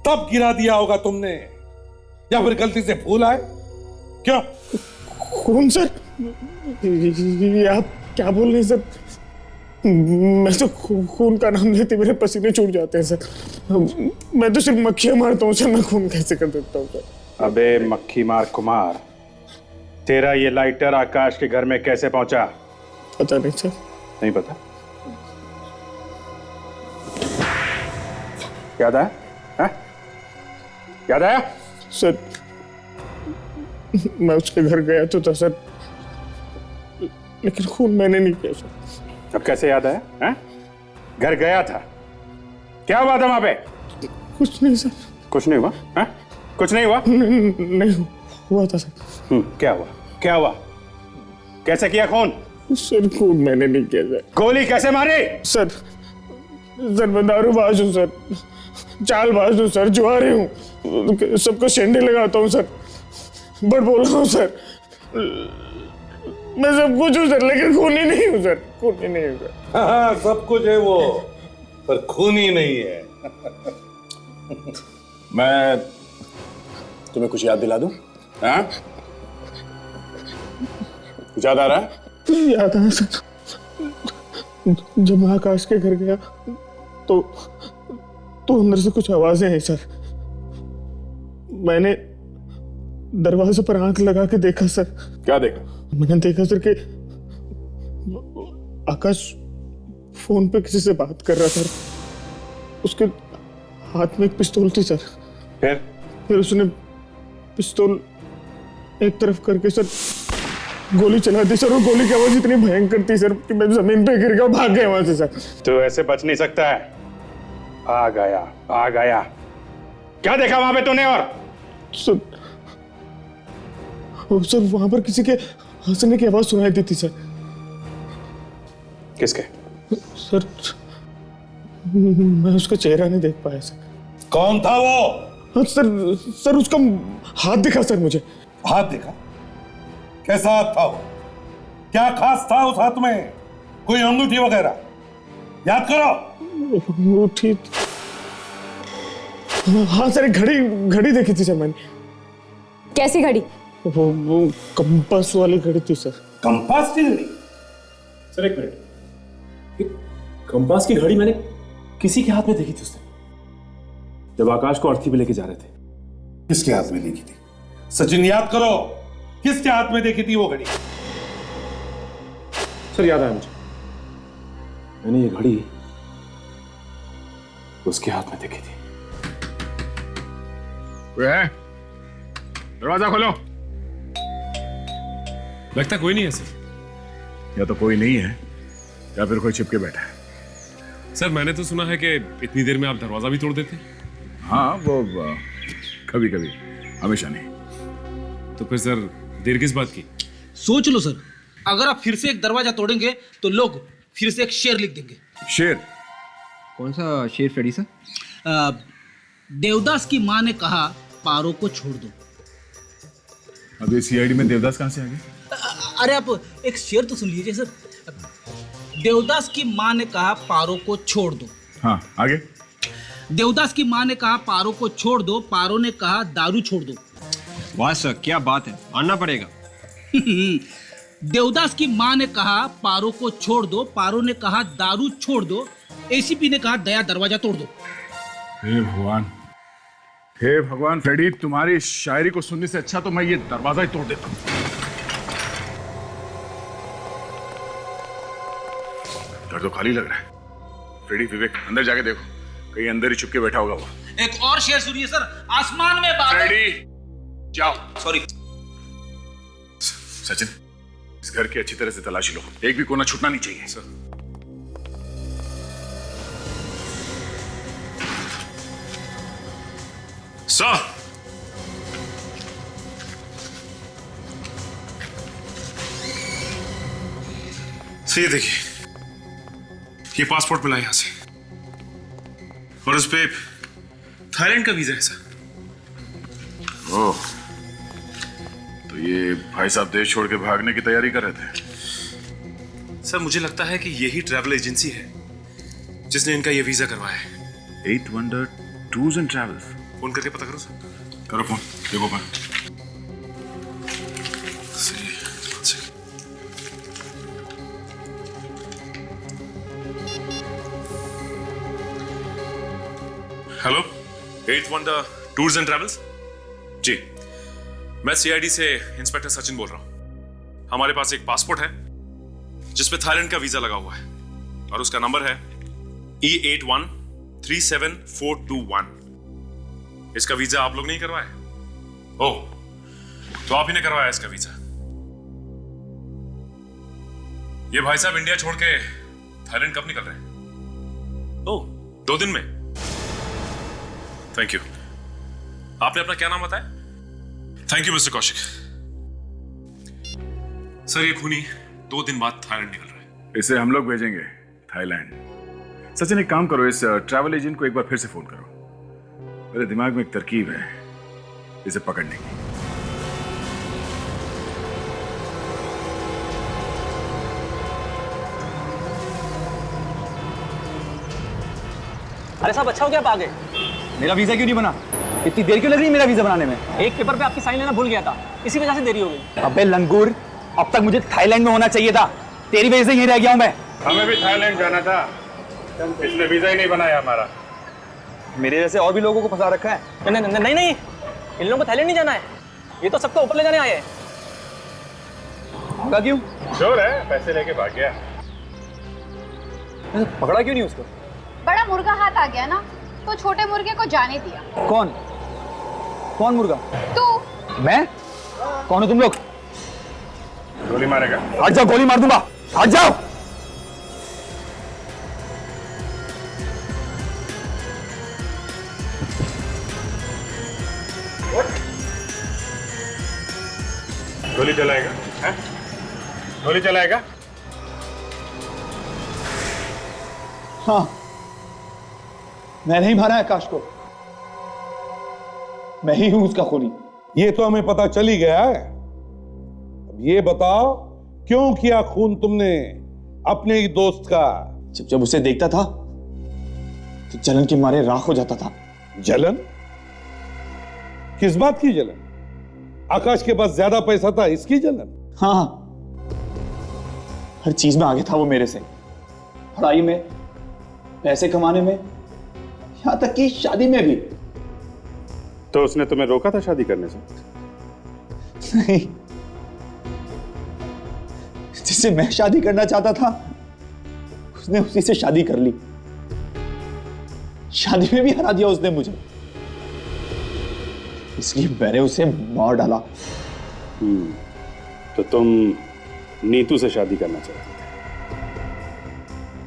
तब गिरा दिया होगा तुमने, या फिर गलती से भूल आए? क्यों? खून सर? ये आप क्या बोल रहे हैं सर? मैं तो खून का नाम लेते मेरे पसीने छूट जाते हैं सर। मैं तो सिर्फ मक्खियां मारता हूँ सर, मैं खून कैसे कर देता हूँ सर? अबे मक्खी मार कुमार, तेरा ये लाइटर आकाश के घर में कैसे पहुंचा? पता नहीं सर। नहीं पता? याद आया? याद आया? सर मैं उसके घर गया तो था सर, लेकिन खून मैंने नहीं किया सर। अब कैसे याद आया? हैं? घर गया था, क्या हुआ था वहां पे? कुछ नहीं सर। कुछ नहीं हुआ? हैं? कुछ नहीं हुआ? नहीं हुआ था सर। क्या हुआ? क्या हुआ? कैसे किया खून? सर खून मैंने नहीं किया सर। गोली कैसे मारी? सर मैं दारूबाज हूँ सर, चालबाज हूँ सर, जुआरी हूँ, सबको शेंडे लगाता हूँ सर, बड़ बोल रहा हूँ सर, मैं सब कुछ हूँ सर, लेकिन खूनी नहीं हूँ सर, खूनी नहीं हूँ सर। हाँ, सब कुछ है वो, पर खूनी नहीं है। मैं तुम्हें कुछ याद दिला दूं? हाँ? कुछ याद आ रहा है? याद आया सर, जब मैं आकाश के घर गया तो अंदर से कुछ आवाजें आई सर। मैंने दरवाजे पर आंख लगा के देखा सर। क्या देखा? मैंने देखा सर कि आकाश फोन पे किसी से बात कर रहा था, उसके हाथ में एक पिस्तौल थी सर। फिर उसने पिस्तौल एक तरफ करके सर गोली चला दी सर, और गोली की आवाज इतनी भयंकर थी सर कि मैं जमीन पे गिर गया, भाग गया वहां से सर। तो ऐसे बच नहीं सकता है। आ गया। क्या देखा वहां पे तूने? और सर वहां पर किसी के हंसने की आवाज सुनाई देती सर। किसके? सर मैं उसका चेहरा नहीं देख पाया सर। कौन था वो? सर उसका हाथ दिखा सर मुझे। हाथ दिखा? कैसा हाथ था वो? क्या खास था उस हाथ में? कोई अंगूठी वगैरह? याद करो। अंगूठी? हाँ सर, घड़ी देखी थी सर मैंने। कैसी घड़ी? वो कंपास वाली घड़ी थी सर। कंपास की घड़ी? सर एक मिनट, कंपास की घड़ी मैंने किसी के हाथ में देखी थी उसने, जब आकाश को अर्थी पे लेके जा रहे थे। किसके हाथ में देखी थी? सचिन याद करो, किसके हाथ में देखी थी वो घड़ी? सर याद आया मुझे, मैंने ये घड़ी उसके हाथ में देखी थी। कोई है? दरवाजा खोलो। लगता कोई नहीं है सर। या तो कोई नहीं है या फिर कोई छिपके बैठा है। सर मैंने तो सुना है कि इतनी देर में आप दरवाजा भी तोड़ देते हैं। हाँ वो कभी कभी, हमेशा नहीं। तो फिर सर देर किस बात की? सोच लो सर, अगर आप फिर से एक दरवाजा तोड़ेंगे तो लोग फिर से एक शेर लिख देंगे। शेर? कौन सा शेर फ्रेडी सर? देवदास की माँ ने कहा पारो को छोड़ दो। अब ये सीआईडी में देवदास कहां से आ गए? अरे आप एक शेर तो सुन लीजिए सर। देवदास की माँ ने कहा पारो को छोड़ दो। हाँ आगे। देवदास की माँ ने कहा पारो को छोड़ दो, पारो ने कहा दारू छोड़ दो। वाह सर क्या बात है, मानना पड़ेगा। देवदास की माँ ने कहा पारो को छोड़ दो, पारो ने कहा दारू छोड़ दो, एसीपी ने कहा दया दरवाजा तोड़ दो। हे भगवान, हे भगवान, फ्रेडी तुम्हारी शायरी को सुनने से अच्छा तो मैं ये दरवाजा ही तोड़ देता हूँ। घर तो खाली लग रहा है। फ्रेडी, विवेक अंदर जाके देखो, कहीं अंदर ही छुप के बैठा होगा वो। एक और शेर सुनिए सर, आसमान में बादल। फ्रेडी जाओ। सॉरी सचिन, इस घर की अच्छी तरह से तलाशी लो, एक भी कोना छूटना नहीं चाहिए। सर ये देखिए, ये पासपोर्ट मिला यहां से और उस पे थाईलैंड का वीजा है सर। ओह, तो ये भाई साहब देश छोड़ के भागने की तैयारी कर रहे थे। सर मुझे लगता है कि यही ट्रैवल एजेंसी है जिसने इनका ये वीजा करवाया है। 8 Wonder Tours and Travels। Phone करके पता करो सर। करो फोन, देखो पर। Hello, 8 Wonder Tours and Travels. जी, मैं सीआईडी से इंस्पेक्टर सचिन बोल रहा हूं। हमारे पास एक पासपोर्ट है जिसपे थाईलैंड का वीजा लगा हुआ है और उसका नंबर है E81374421। इसका वीजा आप लोग नहीं करवाए? ओह, तो आप ही ने करवाया इसका वीजा। ये भाई साहब इंडिया छोड़ के थाईलैंड कब निकल रहे हैं? ओह, 2 दिन में। Thank you. आपने अपना क्या नाम बताया? Thank you mister Kaushik. Sir ये खूनी 2 दिन बाद थाईलैंड निकल रहा है। इसे हम लोग भेजेंगे थाईलैंड। सचिन एक काम करो, इस ट्रैवल एजेंट को एक बार फिर से फोन करो। मेरे दिमाग में एक तरकीब है इसे पकड़ने की। अरे साहब अच्छा हो गया आप आ गए। मेरा वीजा क्यों नहीं बना? इतनी देर क्यों लग रही है मेरा वीजा बनाने में? एक पेपर पे आपकी साइन लेना भूल गया था, इसी वजह से देरी हो गई। अबे लंगूर, अब तक मुझे थाईलैंड में होना चाहिए था, तेरी वजह से यहीं रह गया हूं मैं। हमें भी थाईलैंड जाना था, इसने वीजा ही नहीं बनाया हमारा। मेरे जैसे और भी लोगों को फंसा रखा है। नहीं, इन लोगों को थाईलैंड नहीं जाना है, ये तो सबको ऊपर ले जाने आए हैं। भागा क्यों? जोर है, पैसे लेके भाग गया। पकड़ा क्यों नहीं उसको? बड़ा मुर्गा हाथ आ गया ना, तो छोटे मुर्गे को जाने दिया। कौन मुर्गा? तू। मैं? कौन हो तुम लोग? गोली मारेगा? हट जाओ, गोली मार दूंगा, हट जाओ। गोली चलाएगा? हैं? गोली चलाएगा? हाँ, मैंने ही मारा है आकाश को, मैं ही हूं उसका खूनी। ये तो हमें पता चल ही गया है। अब ये बताओ क्यों किया खून तुमने अपने ही दोस्त का? जब उसे देखता था तो जलन के मारे राख हो जाता था। जलन? किस बात की जलन? आकाश के पास ज्यादा पैसा था, इसकी जलन? हाँ, हर चीज में आगे था वो मेरे से, पढ़ाई में, पैसे कमाने में, यहां तक कि शादी में भी। तो उसने तुम्हें रोका था शादी करने से? नहीं, जिससे मैं शादी करना चाहता था उसने उसी से शादी कर ली। शादी में भी हरा दिया उसने मुझे, इसलिए मैंने उसे मार डाला। तो तुम नीतू से शादी करना चाहते थे?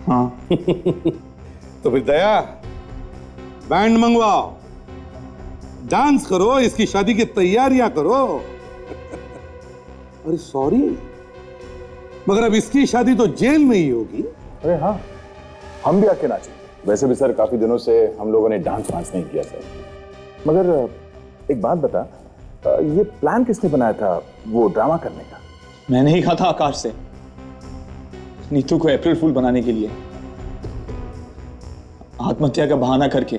हाँ। तो फिर दया, बैंड मंगवाओ, डांस करो, इसकी शादी की तैयारियां करो। अरे सॉरी, मगर अब इसकी शादी तो जेल में ही होगी। अरे हाँ, हम भी आके नाचे। वैसे भी सर काफी दिनों से हम लोगों ने डांस वांस नहीं किया सर। मगर एक बात बता, ये प्लान किसने बनाया था वो ड्रामा करने का? मैंने ही कहा था आकाश से, नीतू को अप्रैल फूल बनाने के लिए, आत्महत्या का बहाना करके।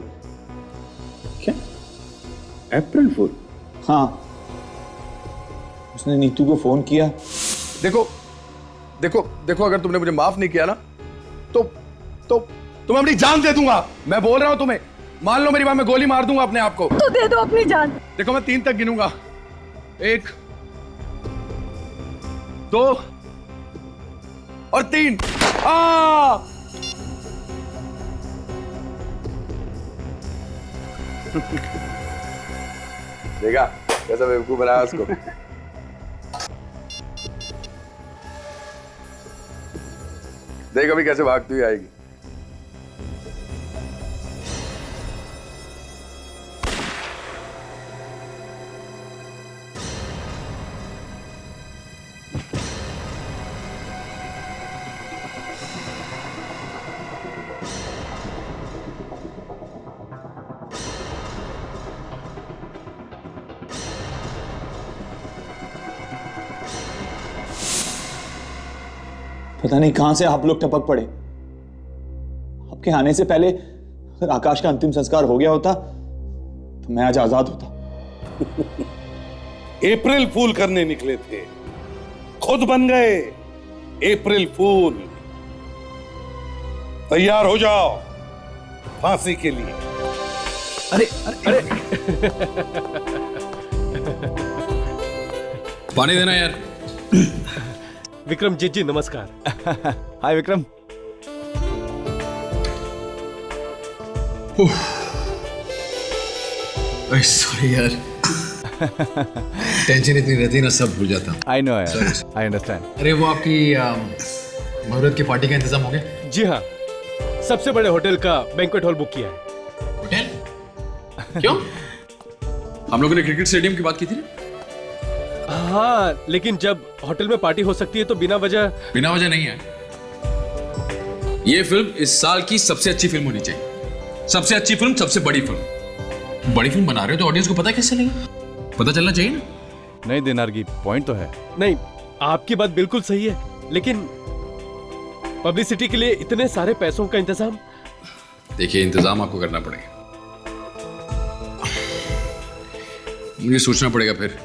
क्या अप्रैल फूल? हाँ, उसने नीतू को फोन किया। देखो देखो देखो, अगर तुमने मुझे माफ नहीं किया ना तो मैं अपनी जान दे दूंगा। मैं बोल रहा हूं तुम्हें, मान लो मेरी बात, मैं गोली मार दूंगा अपने आप को। तो दे दो अपनी जान। देखो मैं 3 तक गिनूंगा, 1 2 और 3। देखा कैसा बेवकूफ बनाया उसको। देख अभी कैसे भागती हुई आएगी। पता नहीं कहां से आप लोग टपक पड़े। आपके आने से पहले अगर आकाश का अंतिम संस्कार हो गया होता तो मैं आज आजाद होता। अप्रैल फूल करने निकले थे, खुद बन गए अप्रैल फूल। तैयार हो जाओ फांसी के लिए। अरे अरे अरे पानी देना यार। विक्रमजीत जी नमस्कार। हाय विक्रम। सॉरी यार। टेंशन इतनी रहती है ना, सब भूल जाता हूँ। I know, I understand. अरे वो आपकी मुहूर्त की पार्टी का इंतजाम हो गया? जी हाँ, सबसे बड़े होटल का बैंक्वेट हॉल बुक किया है। होटल? क्यों? हम लोगों ने क्रिकेट स्टेडियम की बात की थी ना? हाँ, लेकिन जब होटल में पार्टी हो सकती है तो बिना वजह नहीं है। ये फिल्म इस साल की सबसे अच्छी फिल्म होनी चाहिए। सबसे अच्छी फिल्म, सबसे बड़ी फिल्म। बड़ी फिल्म बना रहे हो तो ऑडियंस को पता कैसे चलेगा? पता चलना चाहिए ना। नहीं दिनारगी, पॉइंट तो है। नहीं, आपकी बात बिल्कुल सही है, लेकिन पब्लिसिटी के लिए इतने सारे पैसों का इंतजाम। देखिए, इंतजाम आपको करना पड़ेगा, मुझे सोचना पड़ेगा फिर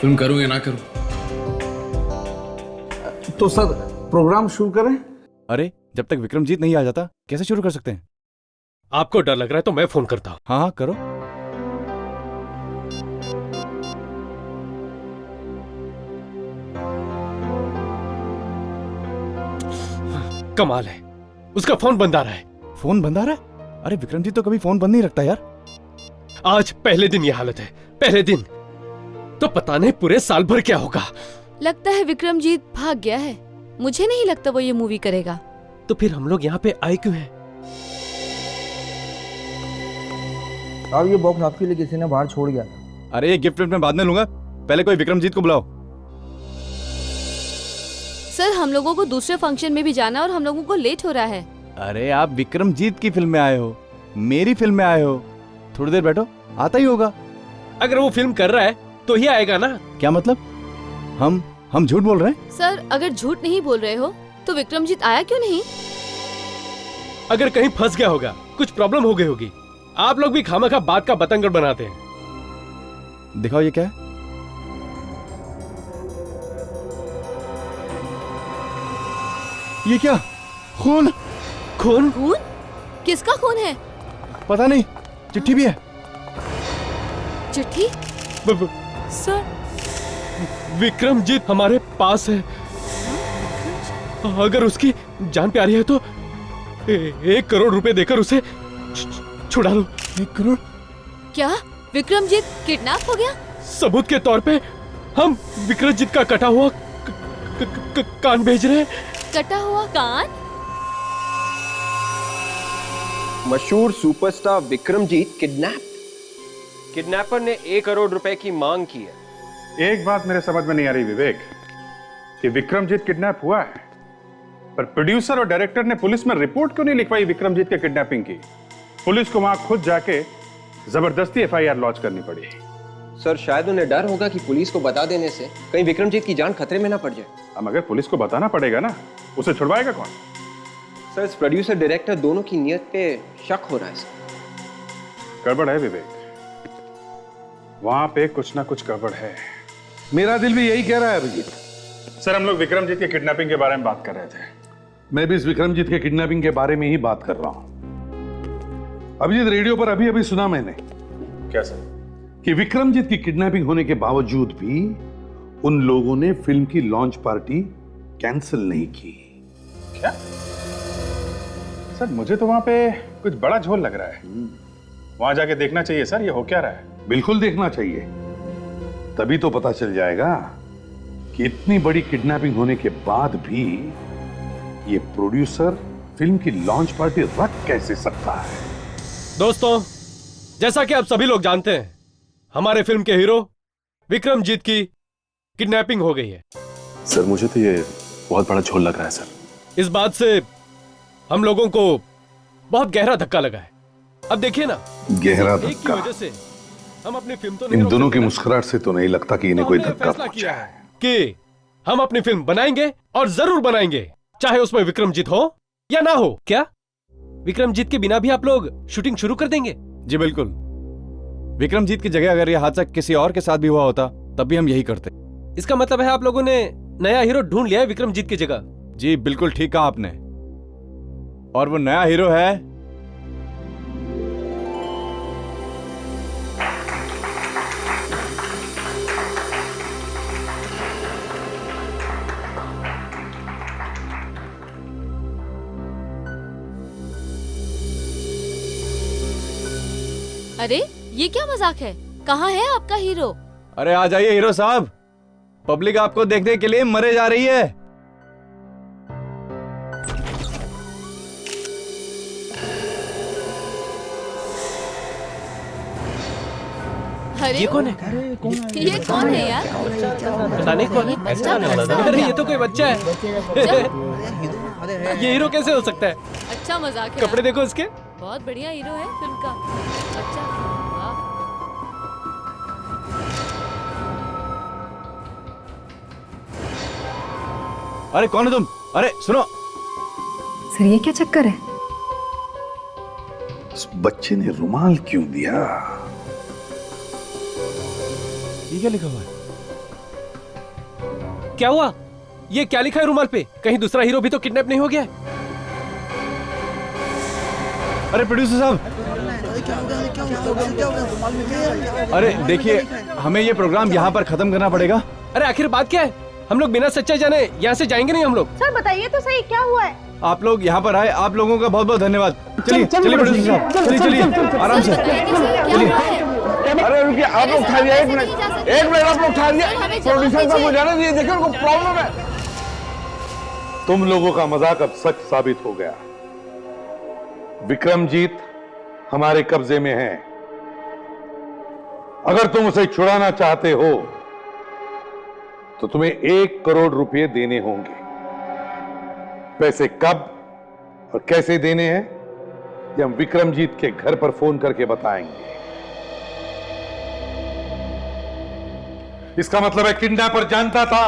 फिल्म करूं या ना करूं। तो सर प्रोग्राम शुरू करें? अरे जब तक विक्रमजीत नहीं आ जाता कैसे शुरू कर सकते हैं? आपको डर लग रहा है तो मैं फोन करता हूं। हाँ हाँ करो। कमाल है, उसका फोन बंद आ रहा है। फोन बंद आ रहा है? अरे विक्रमजीत तो कभी फोन बंद नहीं रखता यार। आज पहले दिन ये हालत है, पहले दिन तो पता नहीं पूरे साल भर क्या होगा। लगता है विक्रमजीत भाग गया है। मुझे नहीं लगता वो ये मूवी करेगा। तो फिर हम लोग यहाँ पे आए क्यों हैं? अब ये बॉक्स आपके लिए किसी ने बाहर छोड़ गया था। अरे ये गिफ्ट मैं बाद में लूंगा, पहले कोई विक्रमजीत को बुलाओ। सर हम लोगों को दूसरे फंक्शन में भी जाना और हम लोगों को लेट हो रहा है। अरे आप विक्रमजीत की फिल्म में आए हो, मेरी फिल्म में आए हो, थोड़ी देर बैठो, आता ही होगा। अगर वो फिल्म कर रहा है तो ही आएगा ना। क्या मतलब? हम झूठ बोल रहे हैं? सर अगर झूठ नहीं बोल रहे हो तो विक्रमजीत आया क्यों नहीं? अगर कहीं फंस गया होगा, कुछ प्रॉब्लम हो गई होगी। आप लोग भी खामखा बात का बतंगड़ बनाते हैं। दिखाओ ये क्या है? ये क्या? खून? खून? खून? किसका खून है? पता नहीं, चिट्ठी भी है। चिट्ठी? सर विक्रमजीत हमारे पास है। अगर उसकी जान प्यारी है तो 1 करोड़ रुपए देकर उसे छुड़ा लो। 1 करोड़? क्या विक्रमजीत किडनैप हो गया? सबूत के तौर पे हम विक्रमजीत का कटा हुआ कान भेज रहे हैं। कटा हुआ कान? मशहूर सुपरस्टार विक्रमजीत किडनैपर ने 1 करोड़ रुपए की मांग की है। एक बात मेरे समझ में नहीं आ रही विवेक, कि विक्रमजीत किडनैप हुआ है, पर प्रोड्यूसर और डायरेक्टर ने पुलिस में रिपोर्ट क्यों नहीं लिखवाई विक्रमजीत के किडनैपिंग की? पुलिस को वहां खुद जाके जबरदस्ती FIR लॉन्च करनी पड़ी। सर शायद उन्हें डर होगा कि पुलिस को बता देने से कहीं विक्रमजीत की जान खतरे में ना पड़ जाए। अब अगर पुलिस को बताना पड़ेगा ना, उसे छुड़वाएगा कौन? सर इस प्रोड्यूसर डायरेक्टर दोनों की नियत पे शक हो रहा है। गड़बड़ है विवेक, वहां पे कुछ ना कुछ गड़बड़ है। मेरा दिल भी यही कह रहा है अभिजीत। सर हम लोग विक्रमजीत के किडनैपिंग के बारे में बात कर रहे थे। मैं भी इस विक्रमजीत के किडनैपिंग के बारे में ही बात कर रहा हूं। अभिजीत, रेडियो पर अभी अभी सुना मैंने। क्या सर? कि विक्रमजीत की किडनैपिंग होने के बावजूद भी उन लोगों ने फिल्म की लॉन्च पार्टी कैंसिल नहीं की। क्या? सर मुझे तो वहां पे कुछ बड़ा झोल लग रहा है। वहां जाके देखना चाहिए सर, ये हो क्या रहा है। बिल्कुल देखना चाहिए, तभी तो पता चल जाएगा कि इतनी बड़ी किडनैपिंग होने के बाद भी ये प्रोड्यूसर फिल्म की लॉन्च पार्टी रख कैसे सकता है। दोस्तों, जैसा कि आप सभी लोग जानते हैं, हमारे फिल्म के हीरो विक्रमजीत की किडनैपिंग हो गई है। सर मुझे तो ये बहुत बड़ा झोल लग रहा है सर। इस बात से हम लोगों को बहुत गहरा धक्का लगा है। अब देखिए ना, गहरा एक की धक्का? वजह से हम अपनी फिल्म तो नहीं इन रोक दोनों सकते की ना। मुस्कुराहट से तो नहीं लगता कि इन्हें कोई हमने धक्का फैसला पहुंचा किया है। है कि हम अपनी फिल्म बनाएंगे और जरूर बनाएंगे, चाहे उसमें विक्रमजीत हो या ना हो। क्या विक्रमजीत के बिना भी आप लोग शूटिंग शुरू कर देंगे? जी बिल्कुल। विक्रमजीत की जगह अगर यह हादसा किसी और के साथ भी हुआ होता तब भी हम यही करते। इसका मतलब है आप लोगों ने नया हीरो ढूंढ लिया है विक्रमजीत की जगह। जी बिल्कुल ठीक कहा आपने, और वो नया हीरो है अरे ये क्या मजाक है? कहाँ है आपका हीरो? अरे आ जाइए हीरो साहब, पब्लिक आपको देखने के लिए मरे जा रही है। अरे ये कौन है? ये कौन है यार? पता नहीं कौन है। बच्चा होने वाला था। अरे ये तो कोई बच्चा है। ये हीरो कैसे हो सकता है? अच्छा मजाक है। कपड़े देखो इसके। बहुत बढ़िया हीरो है फिल्म का। अच्छा वाह। अरे कौन है तुम? अरे सुनो सर, ये क्या चक्कर है? उस बच्चे ने रुमाल क्यों दिया? ये क्या लिखा हुआ है? क्या हुआ? ये क्या लिखा है रुमाल पे? कहीं दूसरा हीरो भी तो किडनैप नहीं हो गया है? अरे प्रोड्यूसर साहब, अरे देखिए, हमें ये प्रोग्राम यहाँ पर खत्म करना पड़ेगा। अरे आखिर बात क्या है? हम लोग बिना सच्चाई जाने यहाँ से जाएंगे नहीं हम लोग। सर बताइए तो सही, क्या हुआ है? आप लोग यहाँ पर आए, आप लोगों का बहुत बहुत धन्यवाद। चलिए चलिए प्रोड्यूसर साहब, चलिए चलिए आराम से चलिए। अरे रुकिए, आप लोग ठहरिए, एक मिनट आप लोग ठहरिए। प्रोड्यूसर साहब को जाने दीजिए, देखिए उनको प्रॉब्लम है। तुम लोगों का मजाक अब सच साबित हो गया। विक्रमजीत हमारे कब्जे में है। अगर तुम उसे छुड़ाना चाहते हो तो तुम्हें 1 करोड़ रुपए देने होंगे। पैसे कब और कैसे देने हैं ये हम विक्रमजीत के घर पर फोन करके बताएंगे। इसका मतलब है किडनैपर जानता था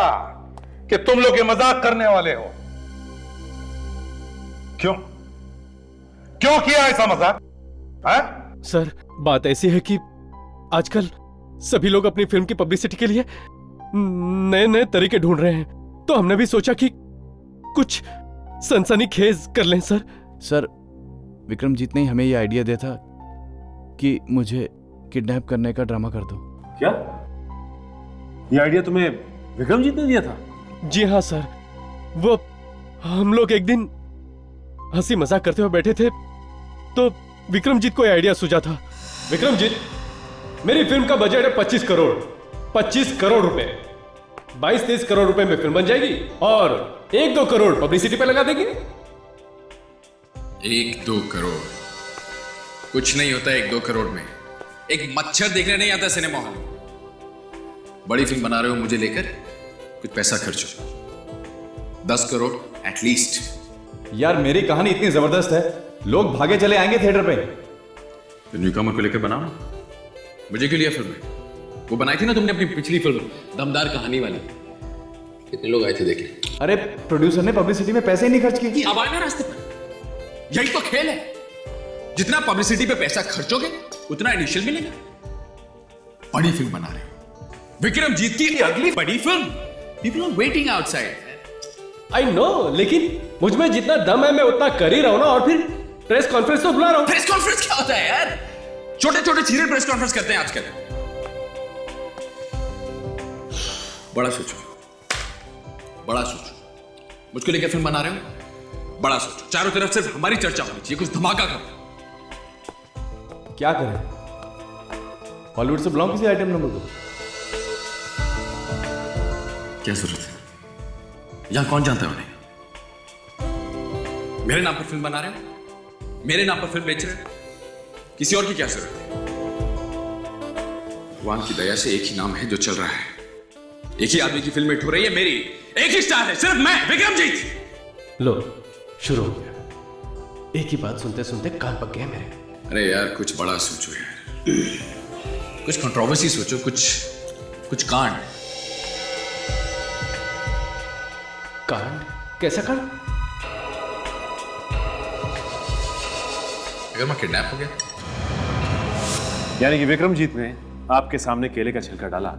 कि तुम लोग ये मजाक करने वाले हो। क्यों किया ऐसा मजाक? सर बात ऐसी है कि आजकल सभी लोग अपनी फिल्म की पब्लिसिटी के लिए नए नए तरीके ढूंढ रहे हैं, तो हमने भी सोचा कि कुछ सनसनीखेज कर लें। सर विक्रमजीत ने हमें ये आइडिया दिया था कि मुझे किडनैप करने का ड्रामा कर दो। क्या ये आइडिया तुम्हें विक्रमजीत ने दिया था? जी हाँ सर, वो हम लोग एक दिन हंसी मजाक करते हुए बैठे थे तो विक्रमजीत को आइडिया सूझा था। विक्रमजीत, मेरी फिल्म का बजट है 25 करोड़। 25 करोड़ रुपए, 22-23 करोड़ रुपए में फिल्म बन जाएगी और 1-2 करोड़ पब्लिसिटी पे लगा देंगे। 1-2 करोड़ कुछ नहीं होता 1-2 करोड़ में। एक मच्छर देखने नहीं आता सिनेमा हॉल में। बड़ी फिल्म बना रहे हो मुझे लेकर, कुछ पैसा खर्चो। 10 करोड़ एटलीस्ट। यार मेरी कहानी इतनी जबरदस्त है, लोग भागे चले आएंगे थिएटर पे। तो न्यूकमर को लेकर बनाओ। मुझे क्यों लिया फिल्म में? वो बनाई थी ना तुमने अपनी पिछली फिल्म दमदार कहानी वाली। कितने लोग आए थे देखने? अरे प्रोड्यूसर ने पब्लिसिटी में पैसे ही नहीं खर्च किए। अब आए ना रास्ते पर। यही तो खेल है, जितना पब्लिसिटी पे पैसा खर्चोगे उतना इनिशियल मिलेगा। बड़ी फिल्म बना रहे हो, विक्रमजीत की अगली बड़ी फिल्म। People are waiting outside. I know, लेकिन मुझ में जितना दम है मैं उतना कर ही रहा हूं ना। और फिर प्रेस कॉन्फ्रेंस तो बुला रहा हूं। प्रेस कॉन्फ्रेंस क्या होता है यार? छोटे छोटे चीरे प्रेस कॉन्फ्रेंस करते हैं आजकल। बड़ा सोचो, बड़ा सोचो। मुझको लेकर फिल्म बना रहे हो, बड़ा सोचो। चारों तरफ सिर्फ हमारी चर्चा होनी चाहिए, कुछ धमाका करो। क्या करें? हॉलीवुड से बुलाऊं किसी आइटम नंबर को? क्या जरूरत है? यहां कौन जानता है उन्हें? मेरे नाम पर फिल्म बना रहे हो, मेरे नाम पर फिल्म बेच रहे हो, किसी और की क्या जरूरत है? भगवान की दया से एक ही नाम है जो चल रहा है। एक ही आदमी की फिल्म हिट हो रही है, मेरी। एक ही स्टार है, सिर्फ मैं, विक्रमजीत। लो शुरू हो गया। एक ही बात सुनते सुनते कान पक गए मेरे। अरे यार कुछ बड़ा सोचो यार, कुछ कंट्रोवर्सी सोचो, कुछ कांड। कांड? कैसा कांड? अगर मैं किडनैप हो गया, यानी कि विक्रमजीत ने आपके सामने केले का छिलका डाला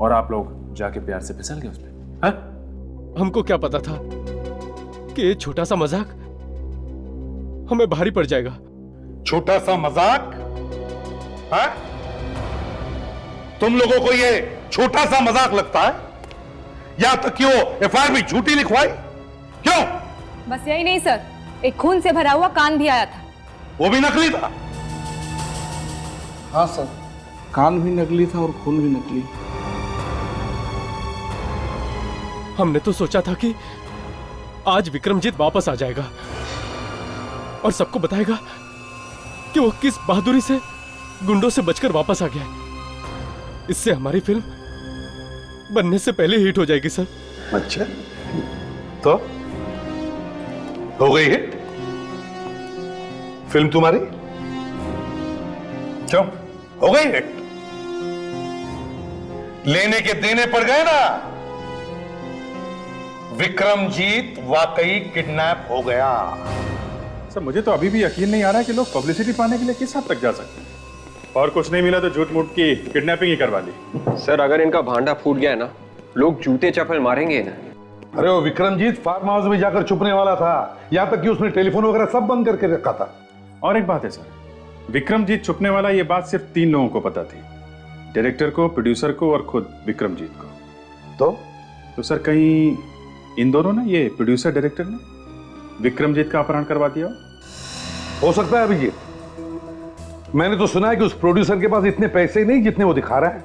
और आप लोग जाके प्यार से फिसल गए उसमें। हाँ? हमको क्या पता था कि ये छोटा सा मजाक हमें भारी पड़ जाएगा। छोटा सा मजाक? हाँ? तुम लोगों को ये छोटा सा मजाक लगता है? या तो क्यों एफआईआर भी झूठी लिखवाई? क्यों? बस यही नहीं सर, एक खून से भरा हुआ कान भी आया था। वो भी नकली था। हाँ सर, कान भी नकली था और खून भी नकली। हमने तो सोचा था कि आज विक्रमजीत वापस आ जाएगा और सबको बताएगा कि वो किस बहादुरी से गुंडों से बचकर वापस आ गया। इससे हमारी फिल्म बनने से पहले हिट हो जाएगी सर। अच्छा, तो हो गई हिट फिल्म तुम्हारी? क्यों हो गई हिट? लेने के देने पड़ गए ना। विक्रमजीत वाकई किडनैप हो गया। सर मुझे तो अभी भी यकीन नहीं आ रहा है कि लोग पब्लिसिटी पाने के लिए किस हद तक जा सकते हैं। और कुछ नहीं मिला तो झूठ मूठ की किडनैपिंग ही करवा ली। सर अगर इनका भांडा फूट गया ना, लोग जूते चप्पल मारेंगे ना। अरे वो विक्रमजीत फार्म हाउस में जाकर छुपने वाला था, यहां तक कि उसने टेलीफोन वगैरह सब बंद करके रखा था। और एक बात है सर, विक्रमजीत छुपने वाला ये बात सिर्फ 3 लोगों को पता थी, डायरेक्टर को, प्रोड्यूसर को और खुद विक्रमजीत को। तो सर कहीं इन दोनों ने, ये प्रोड्यूसर डायरेक्टर ने विक्रमजीत का अपहरण करवा दिया हो सकता है अभिजीत। मैंने तो सुना है कि उस प्रोड्यूसर के पास इतने पैसे ही नहीं जितने वो दिखा रहा है।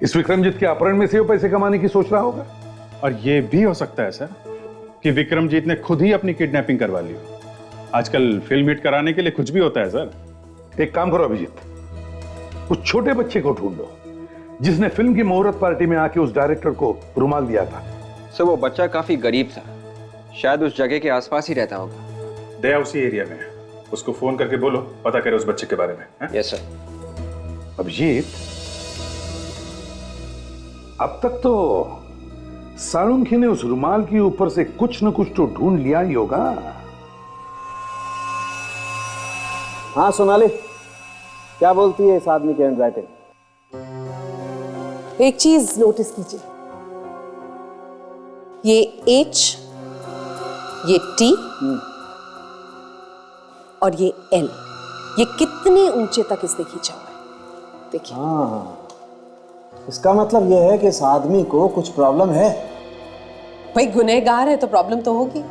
इस विक्रमजीत के अपहरण में से वो पैसे कमाने की सोच रहा होगा। और ये भी हो सकता है सर कि विक्रमजीत ने खुद ही अपनी किडनैपिंग करवा ली। आजकल फिल्म हिट कराने के लिए कुछ भी होता है सर। एक काम करो अभिजीत, उस छोटे बच्चे को ढूंढो जिसने फिल्म की मुहूर्त पार्टी में आके उस डायरेक्टर को रुमाल दिया था। सर वो बच्चा काफी गरीब था, शायद उस जगह के आसपास ही रहता होगा। दया उसी एरिया में है, उसको फोन करके बोलो पता करे उस बच्चे के बारे में। Yes sir. अभिजीत, अब तक तो साळुंखे ने उस रुमाल के ऊपर से कुछ न कुछ तो ढूंढ लिया ही होगा। हाँ सोनाली, क्या बोलती है इस आदमी की हैंडराइटिंग? एक चीज नोटिस कीजिए, ये H, ये T और ये L, ये कितने ऊंचे तक इसने खींचा हुआ है, देखिए। हाँ, इसका मतलब यह है कि इस आदमी को कुछ प्रॉब्लम है। भाई गुनहगार है तो प्रॉब्लम तो होगी।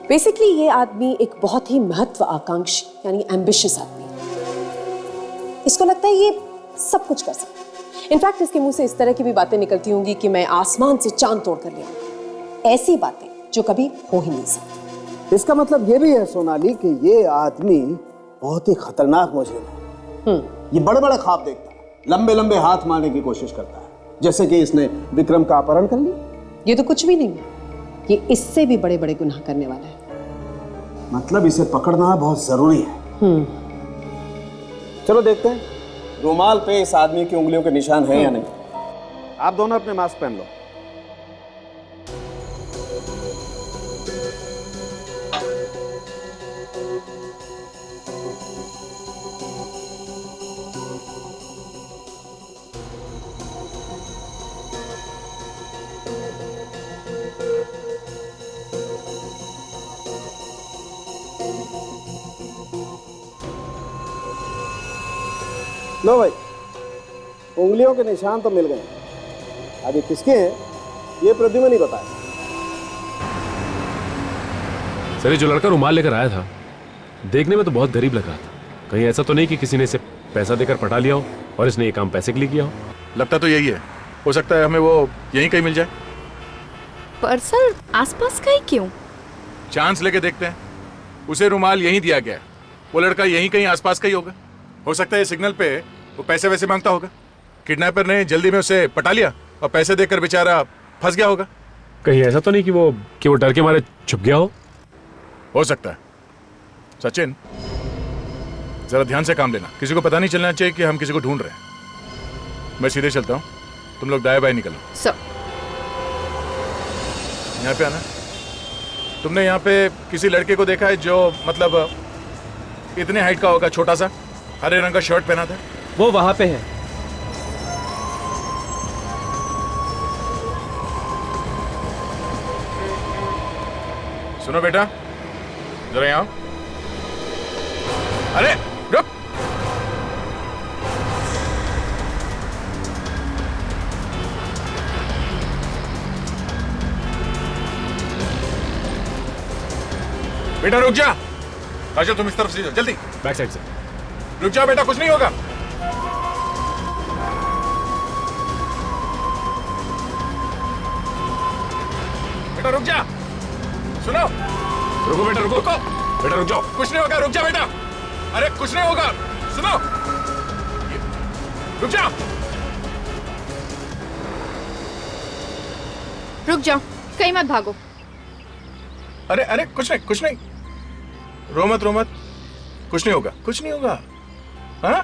बेसिकली ये आदमी एक बहुत ही महत्वाकांक्षी यानी एम्बिशियस आदमी है। इसको लगता है ये सब कुछ कर सकता है। इनफैक्ट इसके मुंह से इस तरह की भी बातें निकलती होंगी कि मैं आसमान से चांद तोड़ कर ले आऊंगा। ऐसी बातें जो कभी हो ही नहीं सकती। इसका मतलब ये भी है सोनाली कि ये आदमी बहुत ही खतरनाक मुजरिम है। ये बड़े बड़े ख्वाब देखता है, लंबे लंबे हाथ मारने की कोशिश करता है, जैसे कि इसने विक्रम का अपहरण कर लिया। ये तो कुछ भी नहीं है, ये इससे भी बड़े बड़े गुनाह करने वाला है। मतलब इसे पकड़ना बहुत जरूरी है। चलो देखते हैं रुमाल पे इस आदमी की उंगलियों के निशान हैं या नहीं। आप दोनों अपने मास्क पहन लो। लो भाई, उंगलियों के निशान तो मिल गए। अभी किसके हैं ये प्रद्युम्न नहीं बताया। सर ये जो लड़का रुमाल लेकर आया था, देखने में तो बहुत गरीब लग रहा था। कहीं ऐसा तो नहीं कि किसी ने इसे पैसा देकर पटा लिया हो और इसने ये काम पैसे के लिए किया हो? लगता तो यही है। हो सकता है हमें वो यहीं कहीं मिल जाए। पर सर आसपास का ही क्यों? चांस लेके देखते हैं। उसे रुमाल यहीं दिया गया है, वो लड़का यहीं कहीं आसपास का ही होगा। हो सकता है सिग्नल पे वो पैसे वैसे मांगता होगा, किडनैपर ने जल्दी में उसे पटा लिया और पैसे देकर बेचारा फंस गया होगा। कहीं ऐसा तो नहीं कि वो डर के मारे छुप गया हो सकता है। सचिन जरा ध्यान से काम लेना, किसी को पता नहीं चलना चाहिए कि हम किसी को ढूंढ रहे हैं। मैं सीधे चलता हूँ, तुम लोग दाएं बाएं निकलो। सर यहाँ पे आना। तुमने यहाँ पे किसी लड़के को देखा है जो मतलब इतने हाइट का होगा, छोटा सा, हरे रंग का शर्ट पहना था? वो वहां पे है। सुनो बेटा, जरा यहाँ आओ। अरे रुक। बेटा रुक जा। राजा तुम इस तरफ से जाओ जल्दी। बैक साइड से। रुक जाओ बेटा, कुछ नहीं होगा। बेटा रुक जा, सुनो। रुको बेटा, रुको बेटा, रुक जाओ। कुछ नहीं होगा, रुक जा बेटा। अरे कुछ नहीं होगा, सुनो, रुक जा। रुक जाओ, कहीं मत भागो। अरे अरे कुछ नहीं, कुछ नहीं, रो मत, रो मत, कुछ नहीं होगा, कुछ नहीं होगा। हाँ,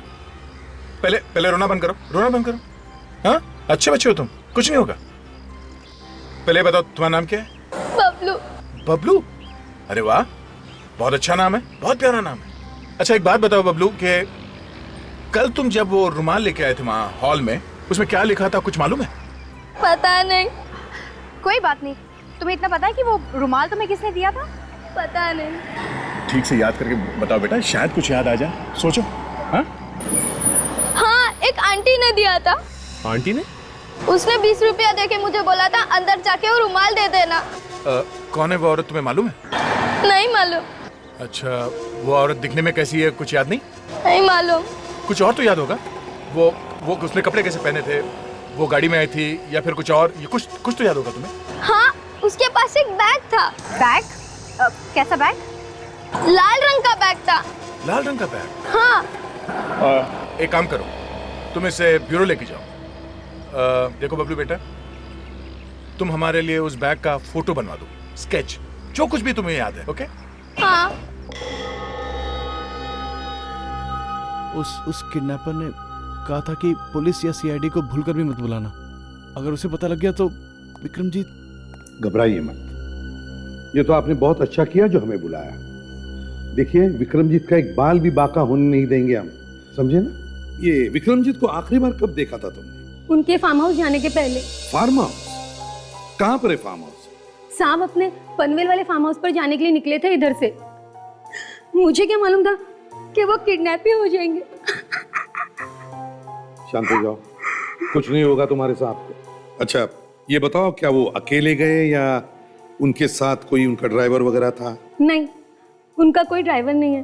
पहले पहले रोना बंद करो, रोना बंद करो। हाँ, अच्छे बच्चे हो तुम, कुछ नहीं होगा। पहले बताओ तुम्हारा नाम क्या है? बबलू। बबलू? अरे वाह, बहुत अच्छा नाम है, बहुत प्यारा नाम है। अच्छा एक बात बताओ बबलू, कि कल तुम जब वो रुमाल लेके आए थे वहाँ हॉल में, उसमें क्या लिखा था, कुछ मालूम है? पता नहीं। कोई बात नहीं, तुम्हें इतना पता है कि वो रुमाल तुम्हें किसने दिया था? पता नहीं। ठीक से याद करके बताओ बेटा, शायद कुछ याद आ जाए, सोचो। हाँ, हाँ, एक आंटी ने दिया था। आंटी ने? उसने 20 रुपया देके मुझे बोला था अंदर जाके वो रुमाल दे देना। कौन है वो औरत, तुम्हें मालूम है? नहीं मालूम। अच्छा, वो औरत दिखने में कैसी है, कुछ याद नहीं? नहीं मालूम। कुछ और तो याद होगा। वो उसने कपड़े कैसे पहने थे, वो गाड़ी में आई थी या फिर कुछ और, ये कुछ तो याद होगा तुम्हें? हाँ, उसके पास एक बैग था। बैग? कैसा बैग? लाल रंग का बैग था। लाल रंग का बैग? हाँ। एक काम करो, तुम इसे ब्यूरो लेके जाओ। देखो बबलू बेटा, तुम हमारे लिए उस बैग का फोटो बनवा दो, स्केच, जो कुछ भी तुम्हें याद है। ओके? हाँ। उस किडनैपर ने कहा था कि पुलिस या सीआईडी को भूलकर भी मत बुलाना। अगर उसे पता लग गया तो विक्रमजीत। घबराइए मत, ये तो आपने बहुत अच्छा किया जो हमें बुलाया। देखिए, विक्रमजीत का एक बाल भी बाका होने नहीं देंगे हम, समझे ना? ये विक्रमजीत को आखिरी बार कब देखा था तुमने? उनके फार्म हाउस जाने के पहले। Farm house? कहाँ पर है फार्म हाउस? साहब अपने पनवेल वाले फार्म हाउस पर जाने के लिए निकले थे इधर से। मुझे क्या मालूम था कि वो किडनैप ही हो जाएंगे। शांत हो जाओ, कुछ नहीं होगा तुम्हारे साहब को। अच्छा ये बताओ, क्या वो अकेले गए या उनके साथ कोई उनका ड्राइवर वगैरह था? नहीं, उनका कोई ड्राइवर नहीं है,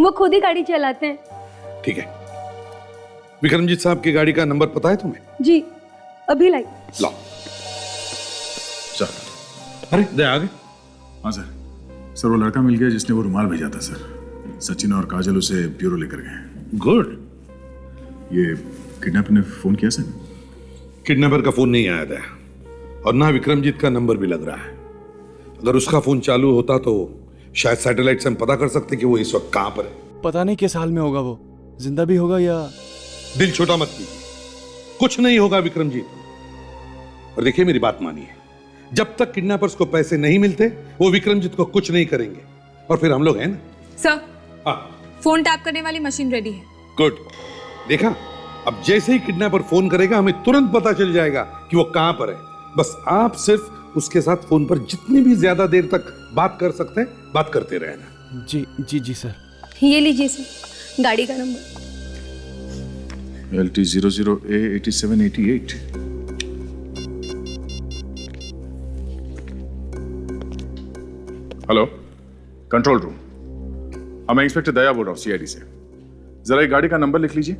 वो खुद ही गाड़ी चलाते हैं। ठीक है, विक्रमजीत साहब की गाड़ी का नंबर पता है तुम्हें? जी, अभी लाई। लाओ। सर। अरे दे आ गए। हाँ सर, वो लड़का मिल गया जिसने वो रुमाल भेजा था सर। सचिन और काजल उसे ब्यूरो लेकर गए। गुड। ये किडनैपर ने फोन किया सर? किडनैपर का फोन नहीं आया था और ना विक्रमजीत का नंबर भी लग रहा है। अगर उसका फोन चालू होता तो शायद सैटेलाइट से हम पता कर सकते कि वो इस वक्त कहां पर है। पता नहीं किस हाल में होगा, वो जिंदा भी होगा या। दिल छोटा मत कीजिए, कुछ नहीं होगा विक्रमजीत। और देखिए मेरी बात मानिए, जब तक किडनैपर्स को पैसे नहीं मिलते वो विक्रमजीत को कुछ नहीं करेंगे। और फिर हम लोग हैं ना। सर, हाँ, फोन टैप करने वाली मशीन रेडी है। गुड। देखा, अब जैसे ही किडनैपर फोन करेगा हमें तुरंत पता चल जाएगा कि वो कहां पर है। बस आप सिर्फ उसके साथ फोन पर जितनी भी ज्यादा देर तक बात कर सकते हैं बात करते रहना। जी जी जी सर। ये लीजिए सर गाड़ी का number. LT 00A8788। Hello, control room. मैं इंस्पेक्टर दया बोल रहा हूँ CID से। जरा ये गाड़ी का नंबर लिख लीजिए,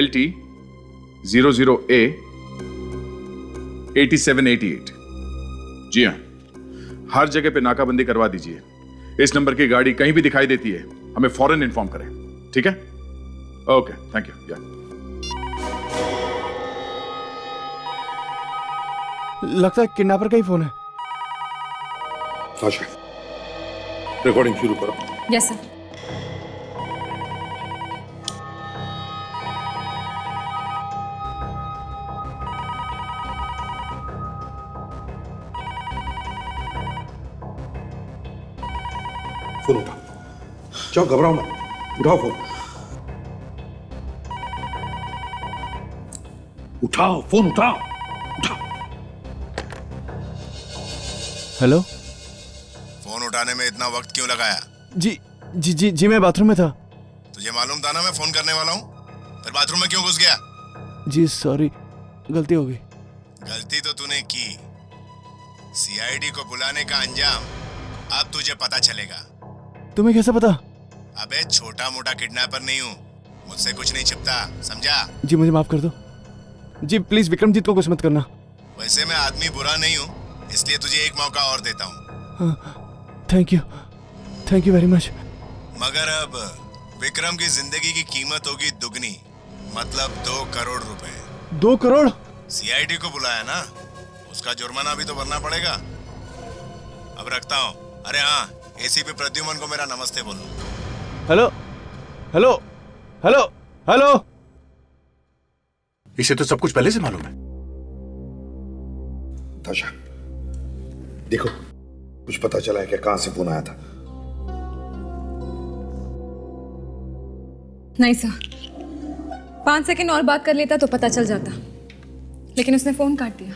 LT 00A8788। जी हाँ, हर जगह पे नाकाबंदी करवा दीजिए। इस नंबर की गाड़ी कहीं भी दिखाई देती है हमें फौरन इन्फॉर्म करें, ठीक है? Okay, thank you. या लगता है किडनैपर का ही फोन है। साशा, रिकॉर्डिंग शुरू करो। Yes sir. फोन उठाओ, जाओ, घबराओ मत, उठाओ फोन। उठाओ फोन, उठाओ। हेलो। फोन उठाने में इतना वक्त क्यों लगाया? जी जी जी जी मैं बाथरूम में था। तुझे मालूम था ना मैं फोन करने वाला हूँ, फिर बाथरूम में क्यों घुस गया? जी सॉरी, गलती हो गई। गलती तो तूने की, CID को बुलाने का अंजाम अब तुझे पता चलेगा। तुम्हें कैसे पता? अबे छोटा मोटा किडनैपर नहीं हूँ, मुझसे कुछ नहीं छिपता, समझा? जी मुझे माफ कर दो जी, प्लीज विक्रमजीत को कुछ मत करना। वैसे मैं आदमी बुरा नहीं हूँ, इसलिए तुझे एक मौका और देता हूँ। Thank you very much. मगर अब विक्रम की जिंदगी की कीमत होगी दुगनी, मतलब 2 करोड़ रुपए। 2 करोड़? सीआईडी को बुलाया ना, उसका जुर्माना भी तो भरना पड़ेगा। अब रखता हूँ। अरे हाँ, एसीपी प्रद्युमन को मेरा नमस्ते बोल। Hello hello hello hello. इसे तो सब कुछ पहले से मालूम है। ताशा, देखो कुछ पता चला है क्या, कहां से फोन आया था? नहीं सर, 5 सेकंड और बात कर लेता तो पता चल जाता, लेकिन उसने फोन काट दिया।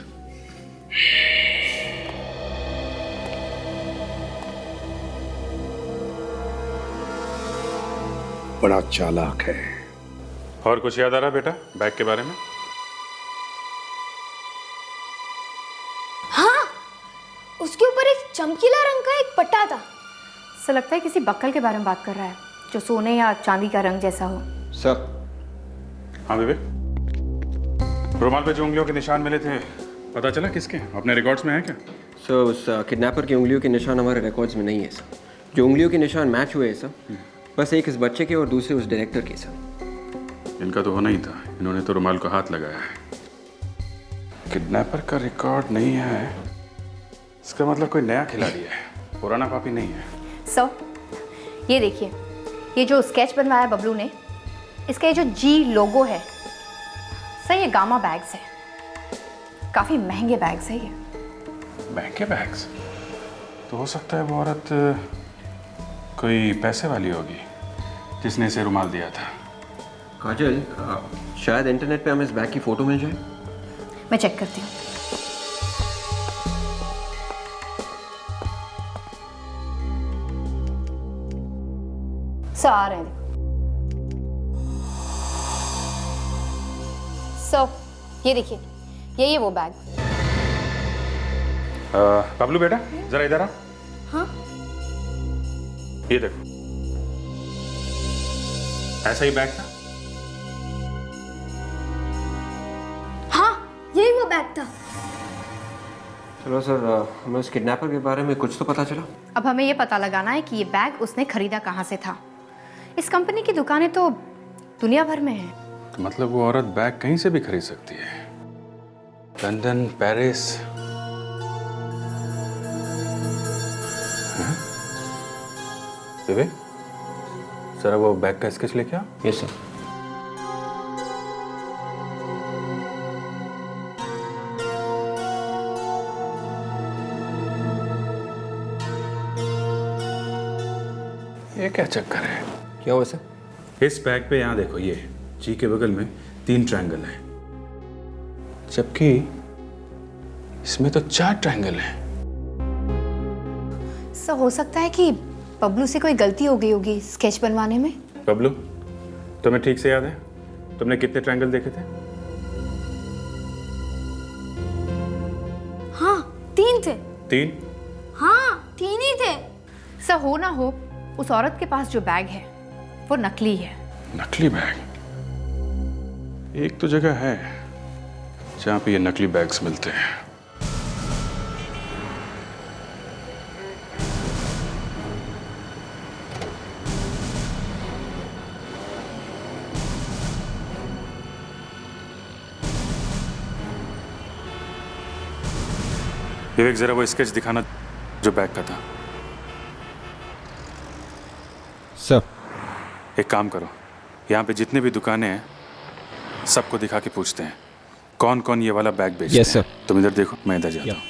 बड़ा चालाक है। और कुछ याद आ रहा बेटा बैग के बारे में? हाँ, उसके ऊपर एक चमकीला रंग का एक पट्टा था। ऐसा लगता है किसी बक्कल के बारे में बात कर रहा है, जो सोने या चांदी का रंग जैसा हो। सर। हाँ बेबे, रुमाल पे जो उंगलियों के निशान मिले थे पता चला किसके? अपने रिकॉर्ड्स में है क्या? सर उस किडनैपर की उंगलियों के निशान हमारे रिकॉर्ड्स में नहीं है सर। जो उंगलियों के निशान मैच हुए हैं सर, बस एक इस बच्चे के और दूसरे उस डायरेक्टर के सर। इनका तो होना ही था, इन्होंने तो रुमाल को हाथ लगाया है। किडनैपर का रिकॉर्ड नहीं है, इसका मतलब कोई नया खिलाड़ी है, पुराना पापी नहीं है। सर, ये देखिए, ये जो स्केच बनवाया बबलू ने, इसका ये जो जी लोगो है सर, ये गामा बैग्स है। काफी महंगे बैग्स है ये। महंगे बैग्स? तो हो सकता है वो औरत कोई पैसे वाली होगी जिसने इसे रुमाल दिया था। काजल, शायद इंटरनेट पे हमें इस बैग की फोटो मिल जाए। मैं चेक करती हूँ। सर आ रहे हैं। सर ये देखिए, यही है वो बैग। बबलू बेटा जरा इधर आ। हाँ? ये देखो, ऐसा ही बैग था। हाँ, यही वो बैग था। चलो सर, हमें उस किडनैपर के बारे में कुछ तो पता चला। अब हमें ये पता लगाना है कि ये बैग उसने खरीदा कहाँ से था। इस कंपनी की दुकानें तो दुनिया भर में हैं। तो मतलब वो औरत बैग कहीं से भी खरीद सकती है? London, Paris. बेबे, जरा वो बैग का स्केच लेके आ। Yes sir. ये क्या चक्कर है? क्या हुआ सर? इस बैग पे यहाँ देखो, ये जी के बगल में 3 ट्रायंगल हैं, जबकि इसमें तो 4 ट्रायंगल हैं। सर हो सकता है कि बबलू से कोई गलती हो गई होगी स्केच बनवाने में। बबलू, तुम्हें ठीक से याद है तुमने कितने ट्रायंगल देखे थे? हाँ, 3 थे। 3? हाँ, 3 ही थे। सर हो ना हो, उस औरत के पास जो बैग है वो नकली है। नकली बैग? एक तो जगह है जहाँ पे ये नकली बैग्स मिलते हैं। विवेक, जरा वो स्केच दिखाना जो बैग का था। सर, एक काम करो, यहाँ पे जितने भी दुकानें हैं सबको दिखा के पूछते हैं कौन कौन ये वाला बैग बेचते हैं। सर। तुम इधर देखो, मैं इधर जाता हूँ।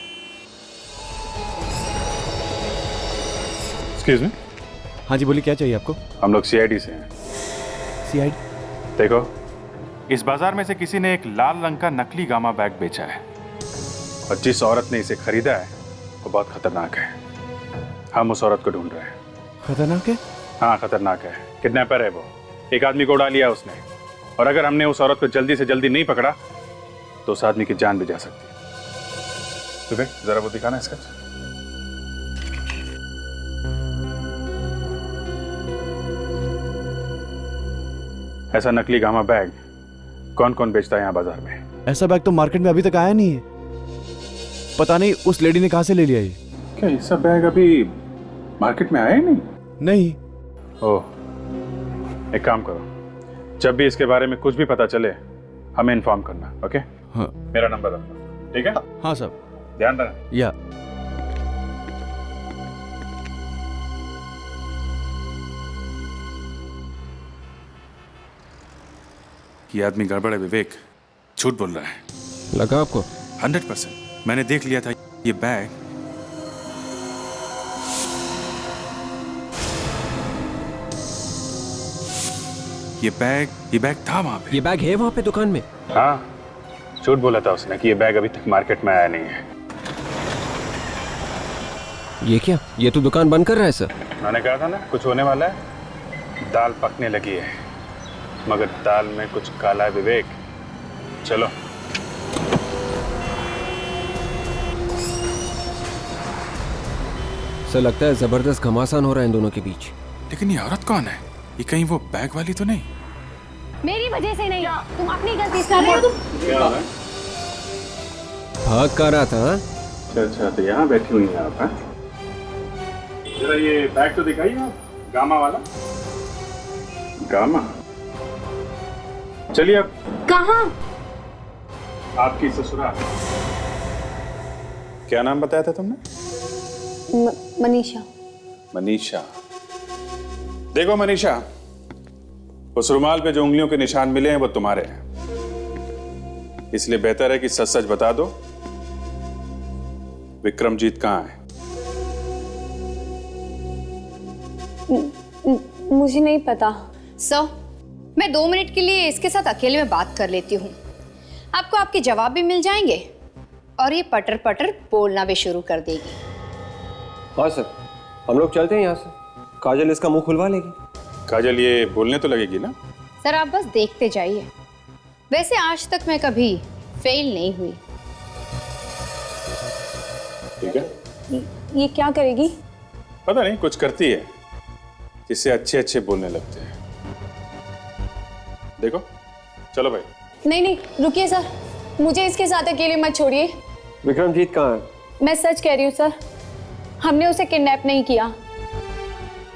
Excuse me. हाँ जी बोलिए, क्या चाहिए आपको? हम लोग सीआईडी से हैं। सीआईडी? देखो, इस बाजार में से किसी ने एक लाल रंग का नकली गामा बैग बेचा है, और जिस औरत ने इसे खरीदा है वो बहुत खतरनाक है। हम उस औरत को ढूंढ रहे हैं। खतरनाक है? हाँ खतरनाक है, किडनैपर है वो। एक आदमी को उड़ा लिया उसने, और अगर हमने उस औरत को जल्दी से जल्दी नहीं पकड़ा तो उस आदमी की जान भी जा सकती है। तो फिर जरा वो दिखाना इसका। ऐसा नकली गामा बैग कौन कौन बेचता है यहाँ बाजार में? ऐसा बैग तो मार्केट में अभी तक आया नहीं है। पता नहीं उस लेडी ने कहाँ से ले लिया ये। क्या ये सब बैग अभी मार्केट में आया ही नहीं? नहीं। ओह, एक काम करो, जब भी इसके बारे में कुछ भी पता चले हमें इन्फॉर्म करना, ओके? हाँ। मेरा नंबर रखना, ठीक है? हाँ सर। ध्यान रखना। या ये आदमी गड़बड़ है विवेक, झूठ बोल रहा है। लगा आपको? 100%। मैंने देख लिया था ये बैग ये बैग था वहां पे। ये बैग है वहां पे दुकान में? हाँ, झूठ बोला था उसने कि ये बैग अभी तक मार्केट में आया नहीं है। ये क्या? ये तो दुकान बंद कर रहा है सर। मैंने कहा था ना कुछ होने वाला है। दाल पकने लगी है, मगर दाल में कुछ काला है विवेक। चलो। सर लगता है जबरदस्त घमासान हो रहा है इन दोनों के बीच। लेकिन ये औरत कौन है? ये कहीं वो बैग वाली तो नहीं? मेरी वजह से नहीं, तुम अपनी गलती से कर रहे हो। तुम भाग कर रहा था। अच्छा, तो यहाँ बैठी हुई हैं आप? जरा ये बैग तो दिखाइए आप, गामा वाला। गामा? चलिए अब। कहाँ? आपकी ससुराल। क्या नाम बताया था तुमने? मनीषा। मनीषा। देखो मनीषा, उस रुमाल पे जो उंगलियों के निशान मिले हैं वो तुम्हारे हैं, इसलिए बेहतर है कि सच सच बता दो, विक्रमजीत कहाँ है? मुझे नहीं पता। सर, मैं 2 मिनट के लिए इसके साथ अकेले में बात कर लेती हूँ। आपको आपके जवाब भी मिल जाएंगे और ये पटर पटर बोलना भी शुरू कर देगी। हाँ सर, हम लोग चलते हैं यहाँ से। काजल इसका मुंह खुलवा लेगी। काजल ये बोलने तो लगेगी ना? सर आप बस देखते जाइए। वैसे आज तक मैं कभी फेल नहीं हुई। ठीक है। ये क्या करेगी? पता नहीं, कुछ करती है जिससे अच्छे अच्छे बोलने लगते हैं। देखो, चलो भाई। नहीं नहीं, रुकिए सर, मुझे इसके साथ अकेले मत छोड़िए। विक्रमजीत कहाँ है? मैं सच कह रही हूँ सर, हमने उसे किडनैप नहीं किया।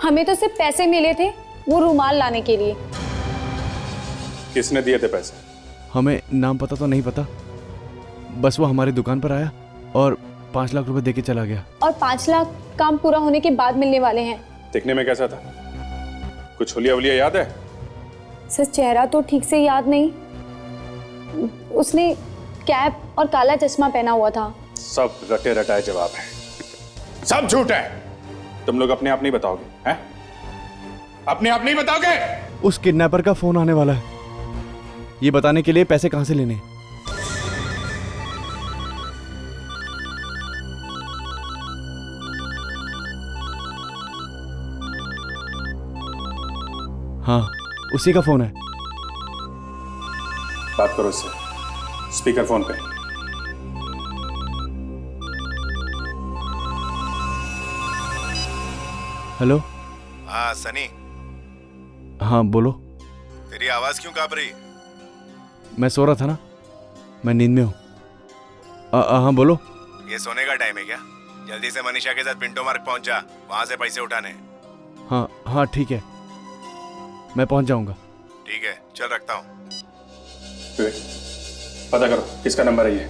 हमें तो सिर्फ पैसे मिले थे वो रुमाल लाने के लिए। किसने दिए थे पैसे? हमें नाम पता तो नहीं पता, बस वो हमारी दुकान पर आया और 5 लाख रुपए देके चला गया। और 5 लाख काम पूरा होने के बाद मिलने वाले हैं। दिखने में कैसा था? कुछ हुलिया हुलिया याद है? सर चेहरा तो ठीक से याद नहीं। उसने कैप और काला चश्मा पहना हुआ था। सब रटे रटाए जवाब है, सब झूठ है। तुम लोग अपने आप नहीं बताओगे हैं? अपने आप नहीं बताओगे? उस किडनैपर का फोन आने वाला है, ये बताने के लिए पैसे कहां से लेने। हाँ, उसी का फोन है। बात करो उससे, स्पीकर फोन पे। हेलो। हाँ सनी। हाँ बोलो। तेरी आवाज क्यों कांप रही? मैं सो रहा था ना, मैं नींद में हूँ। हाँ बोलो। ये सोने का टाइम है क्या? जल्दी से मनीषा के साथ पिंटो मार्ग पहुंच जा, वहां से पैसे उठाने। हाँ ठीक है, मैं पहुंच जाऊंगा। ठीक है, चल रखता हूँ। पता करो किसका नंबर है ये।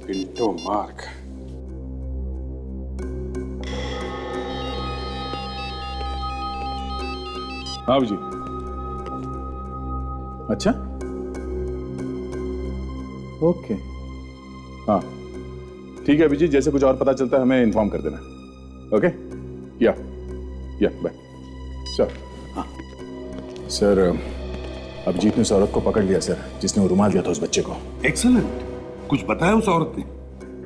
पिंटो मार्ग। हाँ जी। अच्छा, ओके, हाँ ठीक है अभिजीत, जैसे कुछ और पता चलता है हमें इन्फॉर्म कर देना। ओके, या बाय। सर। हाँ सर, अभिजीत ने उस औरत को पकड़ लिया सर, जिसने वो रुमाल दिया था उस बच्चे को। एक्सीलेंट। कुछ बताया उस औरत ने?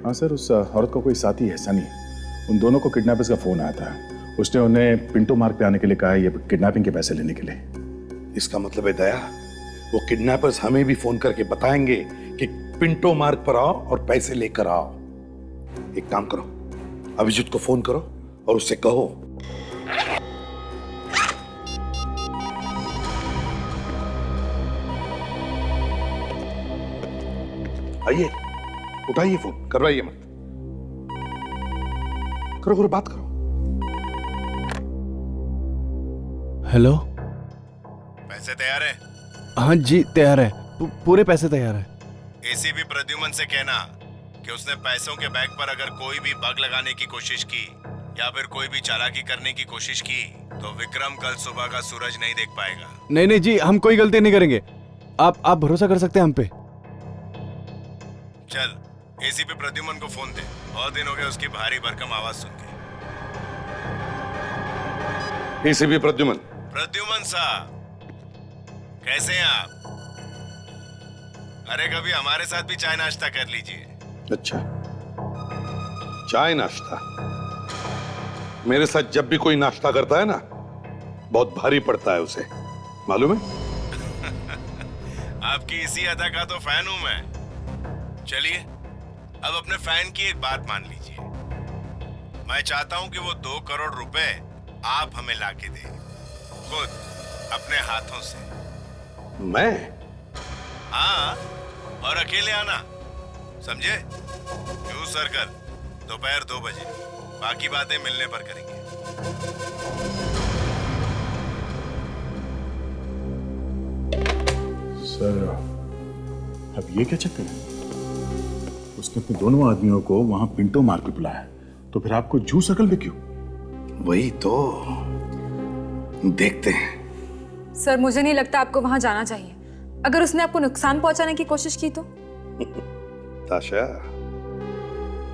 हाँ सर, उस औरत को कोई साथी है सनी, उन दोनों को किडनैपर्स का फोन आया था। उसने उन्हें पिंटो मार्ग पे आने के लिए कहा है, ये किडनैपिंग के पैसे लेने के लिए। इसका मतलब है दया, वो किडनैपर्स हमें भी फोन करके बताएंगे कि पिंटो मार्ग पर आओ और पैसे लेकर आओ। एक काम करो, अभिजीत को फोन करो और उससे कहो आइए, उठाइए फोन, करवाइए मत। करो करो, बात करो। हेलो। पैसे तैयार है? हाँ जी तैयार है, पूरे पैसे तैयार है। एसीपी प्रद्युमन से कहना कि उसने पैसों के बैग पर अगर कोई भी बग लगाने की कोशिश की या फिर कोई भी चालाकी करने की कोशिश की तो विक्रम कल सुबह का सूरज नहीं देख पाएगा। नहीं नहीं जी, हम कोई गलती नहीं करेंगे। आप भरोसा कर सकते हैं हम पे। चल एसीपी प्रद्युमन को फोन दे, बहुत दिन हो गए उसकी भारी भरकम आवाज सुन के। एसीपी प्रद्युमन। प्रद्युमन साहब, कैसे हैं आप? अरे कभी हमारे साथ भी चाय नाश्ता कर लीजिए। अच्छा, चाय नाश्ता? मेरे साथ जब भी कोई नाश्ता करता है ना, बहुत भारी पड़ता है उसे, मालूम है? आपकी इसी अदा का तो फैन हूं मैं। चलिए अब अपने फैन की एक बात मान लीजिए। मैं चाहता हूं कि वो 2 करोड़ रुपए आप हमें लाके दें, खुद अपने हाथों से। मैं? हाँ, और अकेले आना, समझे? न्यूज सर्कल, दोपहर 2 बजे। बाकी बातें मिलने पर करेंगे। सर, अब ये क्या चक्कर है? उसने अपने दोनों आदमियों को वहां पिंटो मार के बुलाया, तो फिर आपको जू सर्कल में क्यों? वही तो देखते हैं। सर मुझे नहीं लगता आपको वहां जाना चाहिए। अगर उसने आपको नुकसान पहुंचाने की कोशिश की तो? ताशा,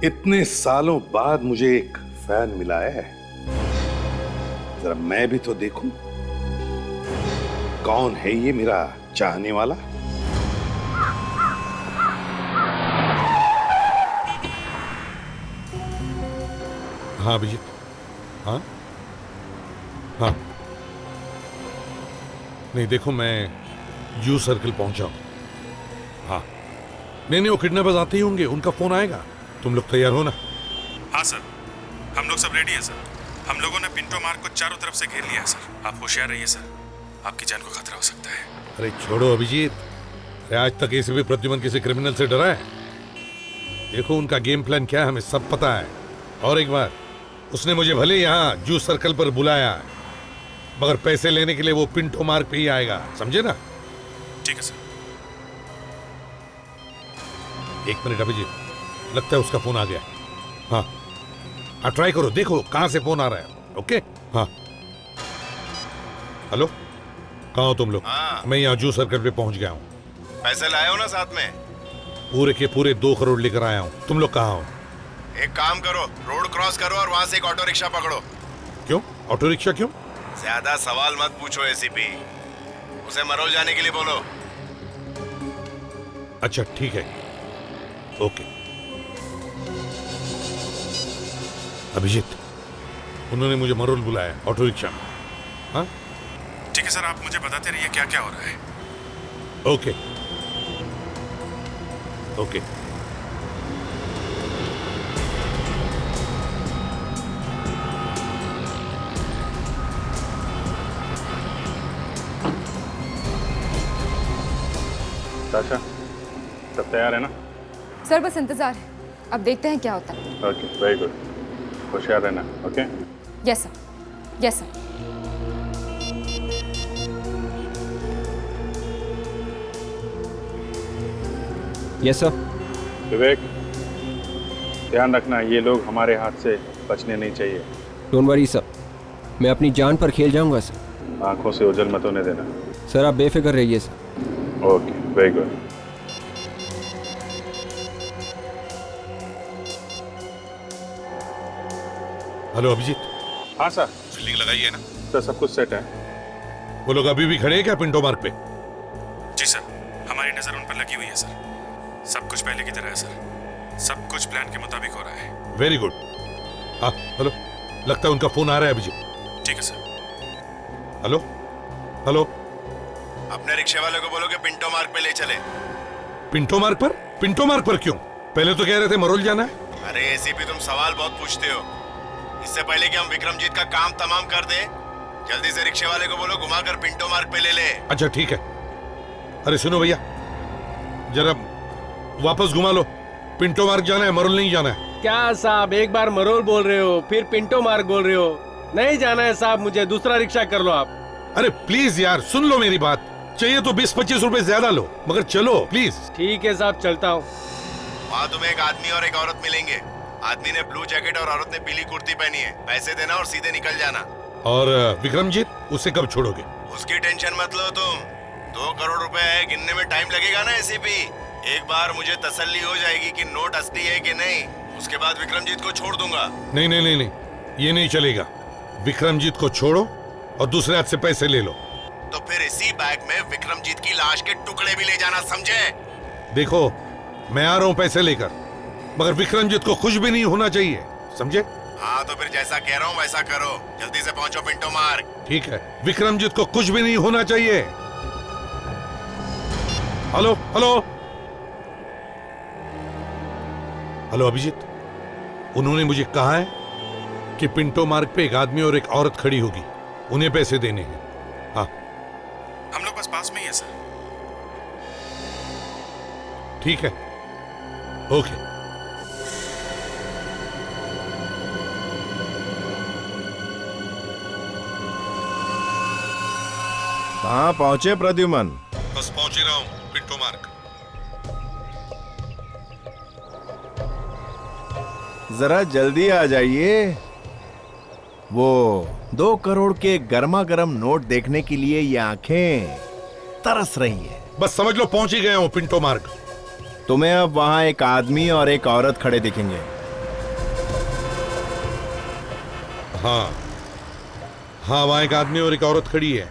इतने सालों बाद मुझे एक फैन मिला है, जरा मैं भी तो देखूं कौन है ये मेरा चाहने वाला। हाँ अभिजीत, हाँ हाँ, नहीं देखो मैं यू सर्कल पहुंचा हूं। हाँ नहीं वो किडनैपर्स आते ही होंगे, उनका फोन आएगा। तुम लोग तैयार हो ना? हाँ सर, हम लोग सब रेडी हैं सर। हम लोगों ने पिंटो मार्ग को चारों तरफ से घेर लिया है सर। आप होशियार रहिए सर, आपकी जान को खतरा हो सकता है। अरे छोड़ो अभिजीत, अरे आज तक एसीपी प्रद्युमन किसी क्रिमिनल से डरा है? देखो उनका गेम प्लान क्या है हमें सब पता है। और एक बार, उसने मुझे भले यहाँ जू सर्कल पर बुलाया, मगर पैसे लेने के लिए वो पिंटो मार्ग पे ही आएगा, समझे ना? ठीक है सर। एक मिनट अभिजीत, लगता है उसका फोन आ गया। हाँ हाँ, ट्राई करो, देखो कहां से फोन आ रहा है। ओके हाँ, हेलो, कहाँ हो तुम लोग? मैं यहाँ जू सर्कल पे पहुंच गया हूँ। पैसे लाए हो ना साथ में? पूरे के पूरे 2 करोड़ लेकर आया हूँ। तुम लोग कहाँ हो? एक काम करो, रोड क्रॉस करो और वहां से एक ऑटो रिक्शा पकड़ो। क्यों ऑटो रिक्शा क्यों? ज्यादा सवाल मत पूछो एसीपी, उसे मरोल जाने के लिए बोलो। अच्छा ठीक है, ओके। अभिजीत, उन्होंने मुझे मरोल बुलाया ऑटो रिक्शा में। हाँ ठीक है सर, आप मुझे बताते रहिए क्या क्या हो रहा है। Okay okay. ताशा, सब तैयार है ना? सर बस इंतजार है, अब देखते हैं क्या होता है। ओके, वेरी गुड, होशियार रहना। Okay, yes sir, yes sir. Yes sir. Vivek, ध्यान रखना ये लोग हमारे हाथ से बचने नहीं चाहिए। डोंट वरी सर, मैं अपनी जान पर खेल जाऊंगा सर। आंखों से ओझल मत होने देना। सर आप बेफिक्र रहिए sir. Okay, very good. Hello Abhijeet. हाँ सर। फील्डिंग लगाई है ना? सर सब कुछ सेट है। वो लोग अभी भी खड़े हैं क्या पिंटो मार्ग पे? जी सर, हमारी नजर उन पर लगी हुई है सर। सब कुछ पहले की तरह है सर, सब कुछ प्लान के मुताबिक हो रहा है। Very good. हाँ हेलो, लगता है उनका फोन आ रहा है अभिजीत। ठीक है सर। हेलो हेलो, अपने रिक्शे वाले को बोलो कि पिंटो मार्ग पे ले चले। पिंटो मार्ग पर? पिंटो मार्ग पर क्यों? पहले तो कह रहे थे मरोल जाना है। अरे एसीपी, तुम सवाल बहुत पूछते हो। इससे पहले कि हम विक्रमजीत का काम तमाम कर दें, जल्दी से रिक्शे वाले को बोलो घुमाकर पिंटो मार्ग पे ले ले। अच्छा ठीक है। अरे सुनो भैया, जरा वापस घुमा लो। पिंटो मार्ग जाना है, मरोल नहीं जाना है। क्या साहब, एक बार मरोल बोल रहे हो, फिर पिंटो मार्ग बोल रहे हो। नहीं जाना है साहब, मुझे दूसरा रिक्शा कर लो आप। अरे प्लीज यार, सुन लो मेरी बात। चाहिए तो 20-25 रुपए ज्यादा लो, मगर चलो प्लीज। ठीक है साहब, चलता हूँ। वहाँ तुम्हें एक आदमी और एक औरत मिलेंगे। आदमी ने ब्लू जैकेट और औरत ने पीली कुर्ती पहनी है। पैसे देना और सीधे निकल जाना। और विक्रमजीत, उसे कब छोड़ोगे? उसकी टेंशन मत लो तुम। 2 करोड़ रुपए है, गिनने में टाइम लगेगा ना एसीपी। एक बार मुझे तसल्ली हो जाएगी कि नोट असली है कि नहीं, उसके बाद विक्रमजीत को छोड़ दूंगा। नहीं नहीं नहीं नहीं, ये नहीं चलेगा। विक्रमजीत को छोड़ो और दूसरे हाथ से पैसे ले लो। तो फिर इसी बैग में विक्रमजीत की लाश के टुकड़े भी ले जाना, समझे? देखो, मैं आ रहा हूँ पैसे लेकर, मगर विक्रमजीत को कुछ भी नहीं होना चाहिए, समझे? हाँ तो फिर जैसा कह रहा हूँ वैसा करो। जल्दी से पहुंचो पिंटो मार्ग। ठीक है, विक्रमजीत को कुछ भी नहीं होना चाहिए। हेलो हेलो हेलो अभिजीत, उन्होंने मुझे कहा है कि पिंटो मार्ग पे एक आदमी और एक औरत खड़ी होगी, उन्हें पैसे देने हैं। हाँ, हम लोग बस पास में ही है सर। ठीक है, ओके। कहाँ पहुंचे प्रद्युमन? बस पहुंच ही रहा हूं पिंटो मार्ग। जरा जल्दी आ जाइए। वो 2 करोड़ के गर्मा गर्म नोट देखने के लिए ये आंखें तरस रही है। बस समझ लो पहुंच ही गया हूं पिंटो मार्ग। तुम्हें अब वहां एक आदमी और एक औरत खड़े दिखेंगे। हाँ हाँ, वहां एक आदमी और एक औरत खड़ी है।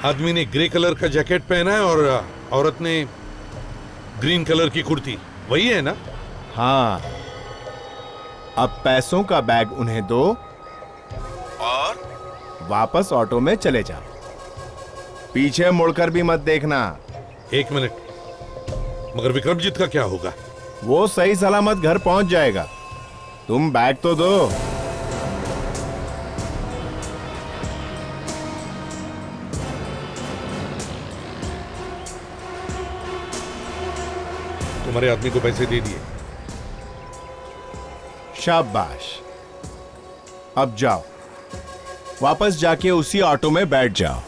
आदमी ने ग्रे कलर का जैकेट पहना है और औरत ने ग्रीन कलर की कुर्ती। वही है ना? हाँ, अब पैसों का बैग उन्हें दो और वापस ऑटो में चले जाओ। पीछे मुड़कर भी मत देखना। 1 मिनट, मगर विक्रमजीत का क्या होगा? वो सही सलामत घर पहुंच जाएगा। तुम बैग तो दो। तुम्हारे आदमी को पैसे दे दिए। शाबाश, अब जाओ, वापस जाके उसी ऑटो में बैठ जाओ।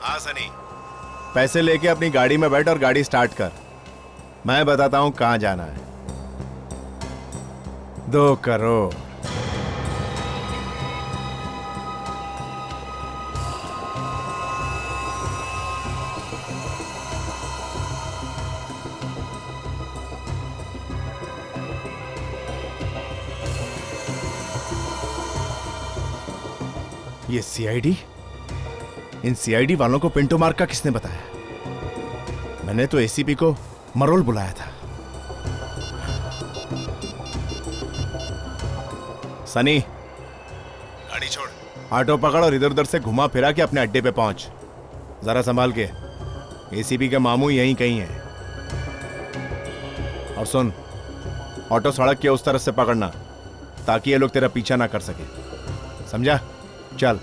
हाँ सनी, पैसे लेके अपनी गाड़ी में बैठ और गाड़ी स्टार्ट कर। मैं बताता हूं कहां जाना है। 2 करोड़। ये सीआईडी? इन सीआईडी वालों को पिंटो मार्ग का किसने बताया? मैंने तो एसीपी को मरोल बुलाया था। सनी, गाड़ी छोड़। ऑटो पकड़ और इधर उधर से घुमा फिरा के अपने अड्डे पे पहुंच। जरा संभाल के, एसीपी के मामू यहीं कहीं है। और सुन, ऑटो सड़क के उस तरफ से पकड़ना ताकि ये लोग तेरा पीछा ना कर सके, समझा? चल।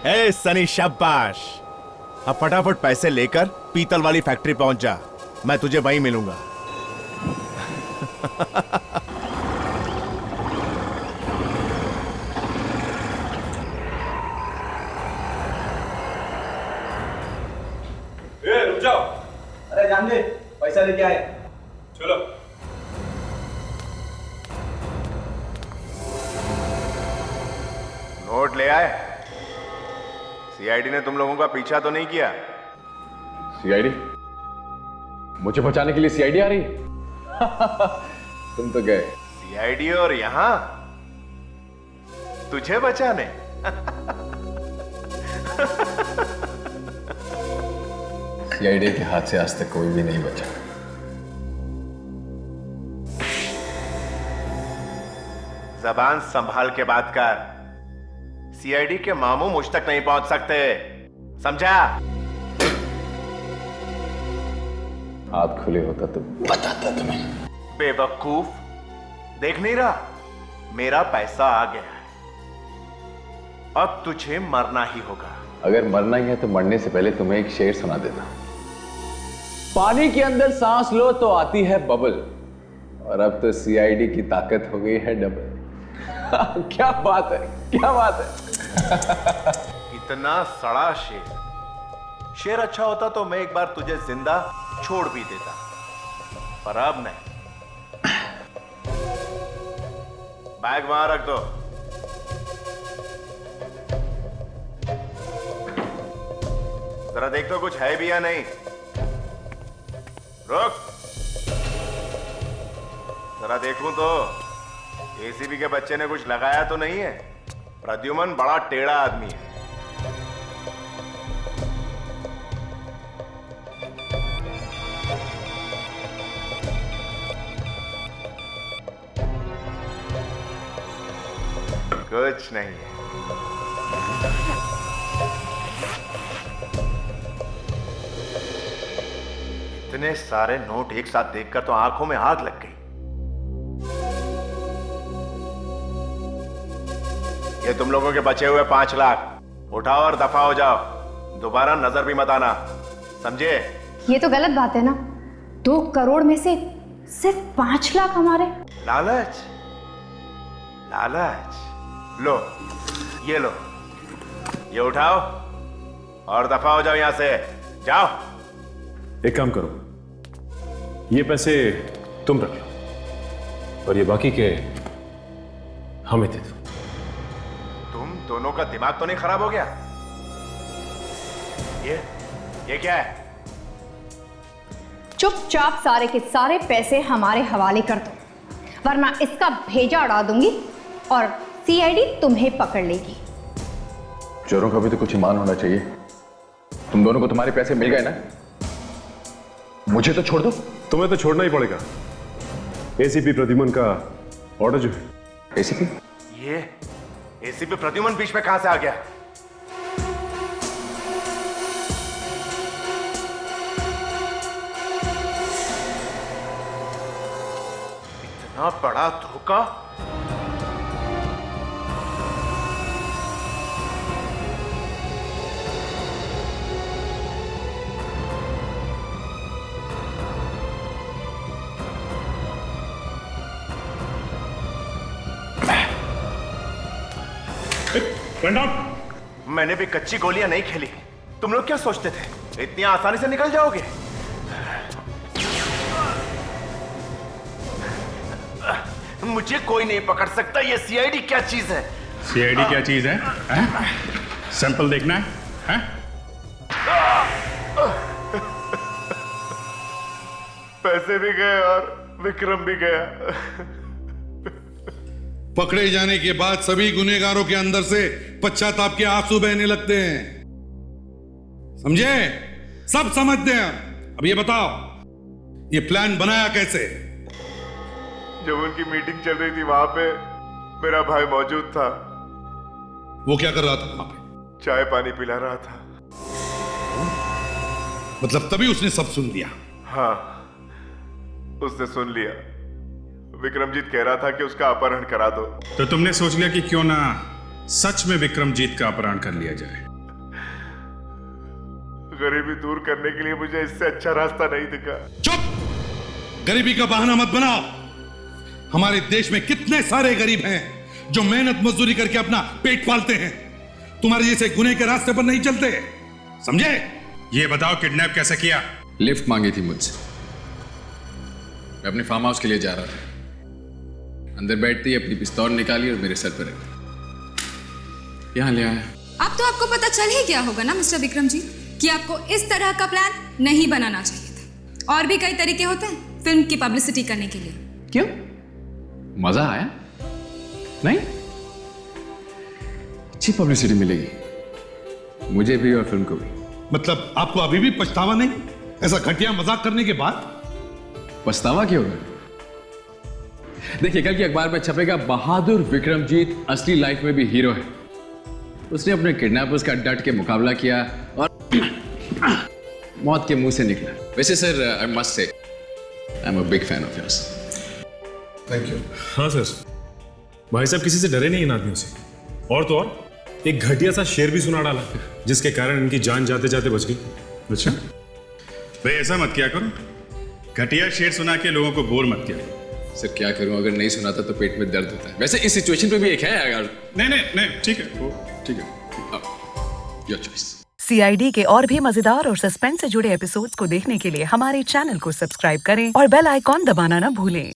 ए सनी, शाबाश। अब फटाफट पैसे लेकर पीतल वाली फैक्ट्री पहुंच जा। मैं तुझे वहीं मिलूंगा। रुक जाओ। अरे जान दे, पैसा लेके आए। चलो। नोट ले आए? सीआईडी ने तुम लोगों का पीछा तो नहीं किया? सीआईडी? मुझे बचाने के लिए सीआईडी आ रही है? तुम तो गए सीआईडी और यहाँ तुझे बचाने। सीआईडी के हाथ से आज तक कोई भी नहीं बचा। जबान संभाल के बात कर। सीआईडी के मामू मुझ तक नहीं पहुंच सकते, समझा? हाथ खुले होता तो बताता तुम्हें। बेवकूफ, देख नहीं रहा मेरा पैसा आ गया है, अब तुझे मरना ही होगा। अगर मरना ही है तो मरने से पहले तुम्हें एक शेर सुना देता। पानी के अंदर सांस लो तो आती है बबल, और अब तो सीआईडी की ताकत हो गई है डबल। क्या बात है, क्या बात है। इतना सड़ा शेर। शेर अच्छा होता तो मैं एक बार तुझे जिंदा छोड़ भी देता, पर अब नहीं। बैग वहां रख दो। जरा देख तो कुछ है भी या नहीं। रुक, जरा देखूं तो एसीबी के बच्चे ने कुछ लगाया तो नहीं है। प्रद्युमन बड़ा टेढ़ा आदमी है। कुछ नहीं है। इतने सारे नोट एक साथ देखकर तो आंखों में आग लग गई। ये तुम लोगों के बचे हुए 5 लाख उठाओ और दफा हो जाओ। दोबारा नजर भी मत आना, समझे? ये तो गलत बात है ना। 2 करोड़ में से सिर्फ 5 लाख हमारे। लालच, लालच। लो, ये लो, ये उठाओ और दफा हो जाओ यहां से। जाओ। एक काम करो, ये पैसे तुम रख लो और ये बाकी के हमें दे दो। तुम दोनों का दिमाग तो नहीं खराब हो गया? ये क्या है? चुपचाप सारे के सारे पैसे हमारे हवाले कर दो, वरना इसका भेजा उड़ा दूंगी और सीआईडी तुम्हें पकड़ लेगी। चोरों का भी तो कुछ ईमान होना चाहिए। तुम दोनों को तुम्हारे पैसे मिल गए ना, मुझे तो छोड़ दो। तुम्हें तो छोड़ना ही पड़ेगा। एसीपी प्रद्युमन का ऑर्डर जो है। एसीपी? ये एसीपी प्रद्युमन बीच में कहां से आ गया? इतना बड़ा धोखा। मैंने भी कच्ची गोलियां नहीं खेली। तुम लोग क्या सोचते थे इतनी आसानी से निकल जाओगे? मुझे कोई नहीं पकड़ सकता। ये सीआईडी क्या चीज है? सीआईडी क्या चीज है? सैंपल देखना है? पैसे भी गए और विक्रम भी गया। पकड़े जाने के बाद सभी गुनहगारों के अंदर से पश्चाताप के आंसू बहने लगते हैं, समझे? सब समझते हैं। अब ये बताओ, ये प्लान बनाया कैसे? जब उनकी मीटिंग चल रही थी वहां पे मेरा भाई मौजूद था। वो क्या कर रहा था वहां पे? चाय पानी पिला रहा था। मतलब तभी उसने सब सुन लिया? हाँ, उसने सुन लिया। विक्रमजीत कह रहा था कि उसका अपहरण करा दो। तो तुमने सोच लिया कि क्यों ना सच में विक्रमजीत का अपहरण कर लिया जाए। गरीबी दूर करने के लिए मुझे इससे अच्छा रास्ता नहीं दिखा। चुप! गरीबी का बहाना मत बनाओ। हमारे देश में कितने सारे गरीब हैं जो मेहनत मजदूरी करके अपना पेट पालते हैं। तुम्हारे जैसे गुने के रास्ते पर नहीं चलते, समझे? ये बताओ किडनैप कैसे किया? लिफ्ट मांगी थी मुझसे। मैं अपने फार्म हाउस के लिए जा रहा था। अंदर बैठती अपनी पिस्तौल निकाली और मेरे सर पर रखी। यहाँ ले आया। अब तो आपको पता चल ही गया होगा ना मिस्टर विक्रम जी कि आपको इस तरह का प्लान नहीं बनाना चाहिए था। और भी कई तरीके होते हैं फिल्म की पब्लिसिटी करने के लिए। क्यों? मजा आया? नहीं? अच्छी पब्लिसिटी मिलेगी मुझे भी और फिल्म को भी। मतलब आपको अभी भी पछतावा नहीं ऐसा घटिया मजाक करने के बाद? पछतावा क्यों होगा? देखिए कल के अखबार में छपेगा बहादुर विक्रमजीत असली लाइफ में भी हीरो है। उसने अपने किडनैपर्स का डट के मुकाबला किया और मौत के मुंह से निकला। वैसे sir I must say I am a big fan of yours. Thank you. हाँ सर, भाई साहब किसी से डरे नहीं इन आदमियों से। और तो और एक घटिया सा शेर भी सुना डाला जिसके कारण इनकी जान जाते जाते बच गई। अच्छा भाई ऐसा मत किया करो, घटिया शेर सुना के लोगों को बोर मत किया। सर क्या करूं, अगर नहीं सुनाता तो पेट में दर्द होता है। वैसे इस सिचुएशन पे भी एक है यार। नहीं ठीक है वो ठीक है। Your choice. CID के और भी मजेदार और सस्पेंस से जुड़े एपिसोड्स को देखने के लिए हमारे चैनल को सब्सक्राइब करें और बेल आइकॉन दबाना ना भूलें।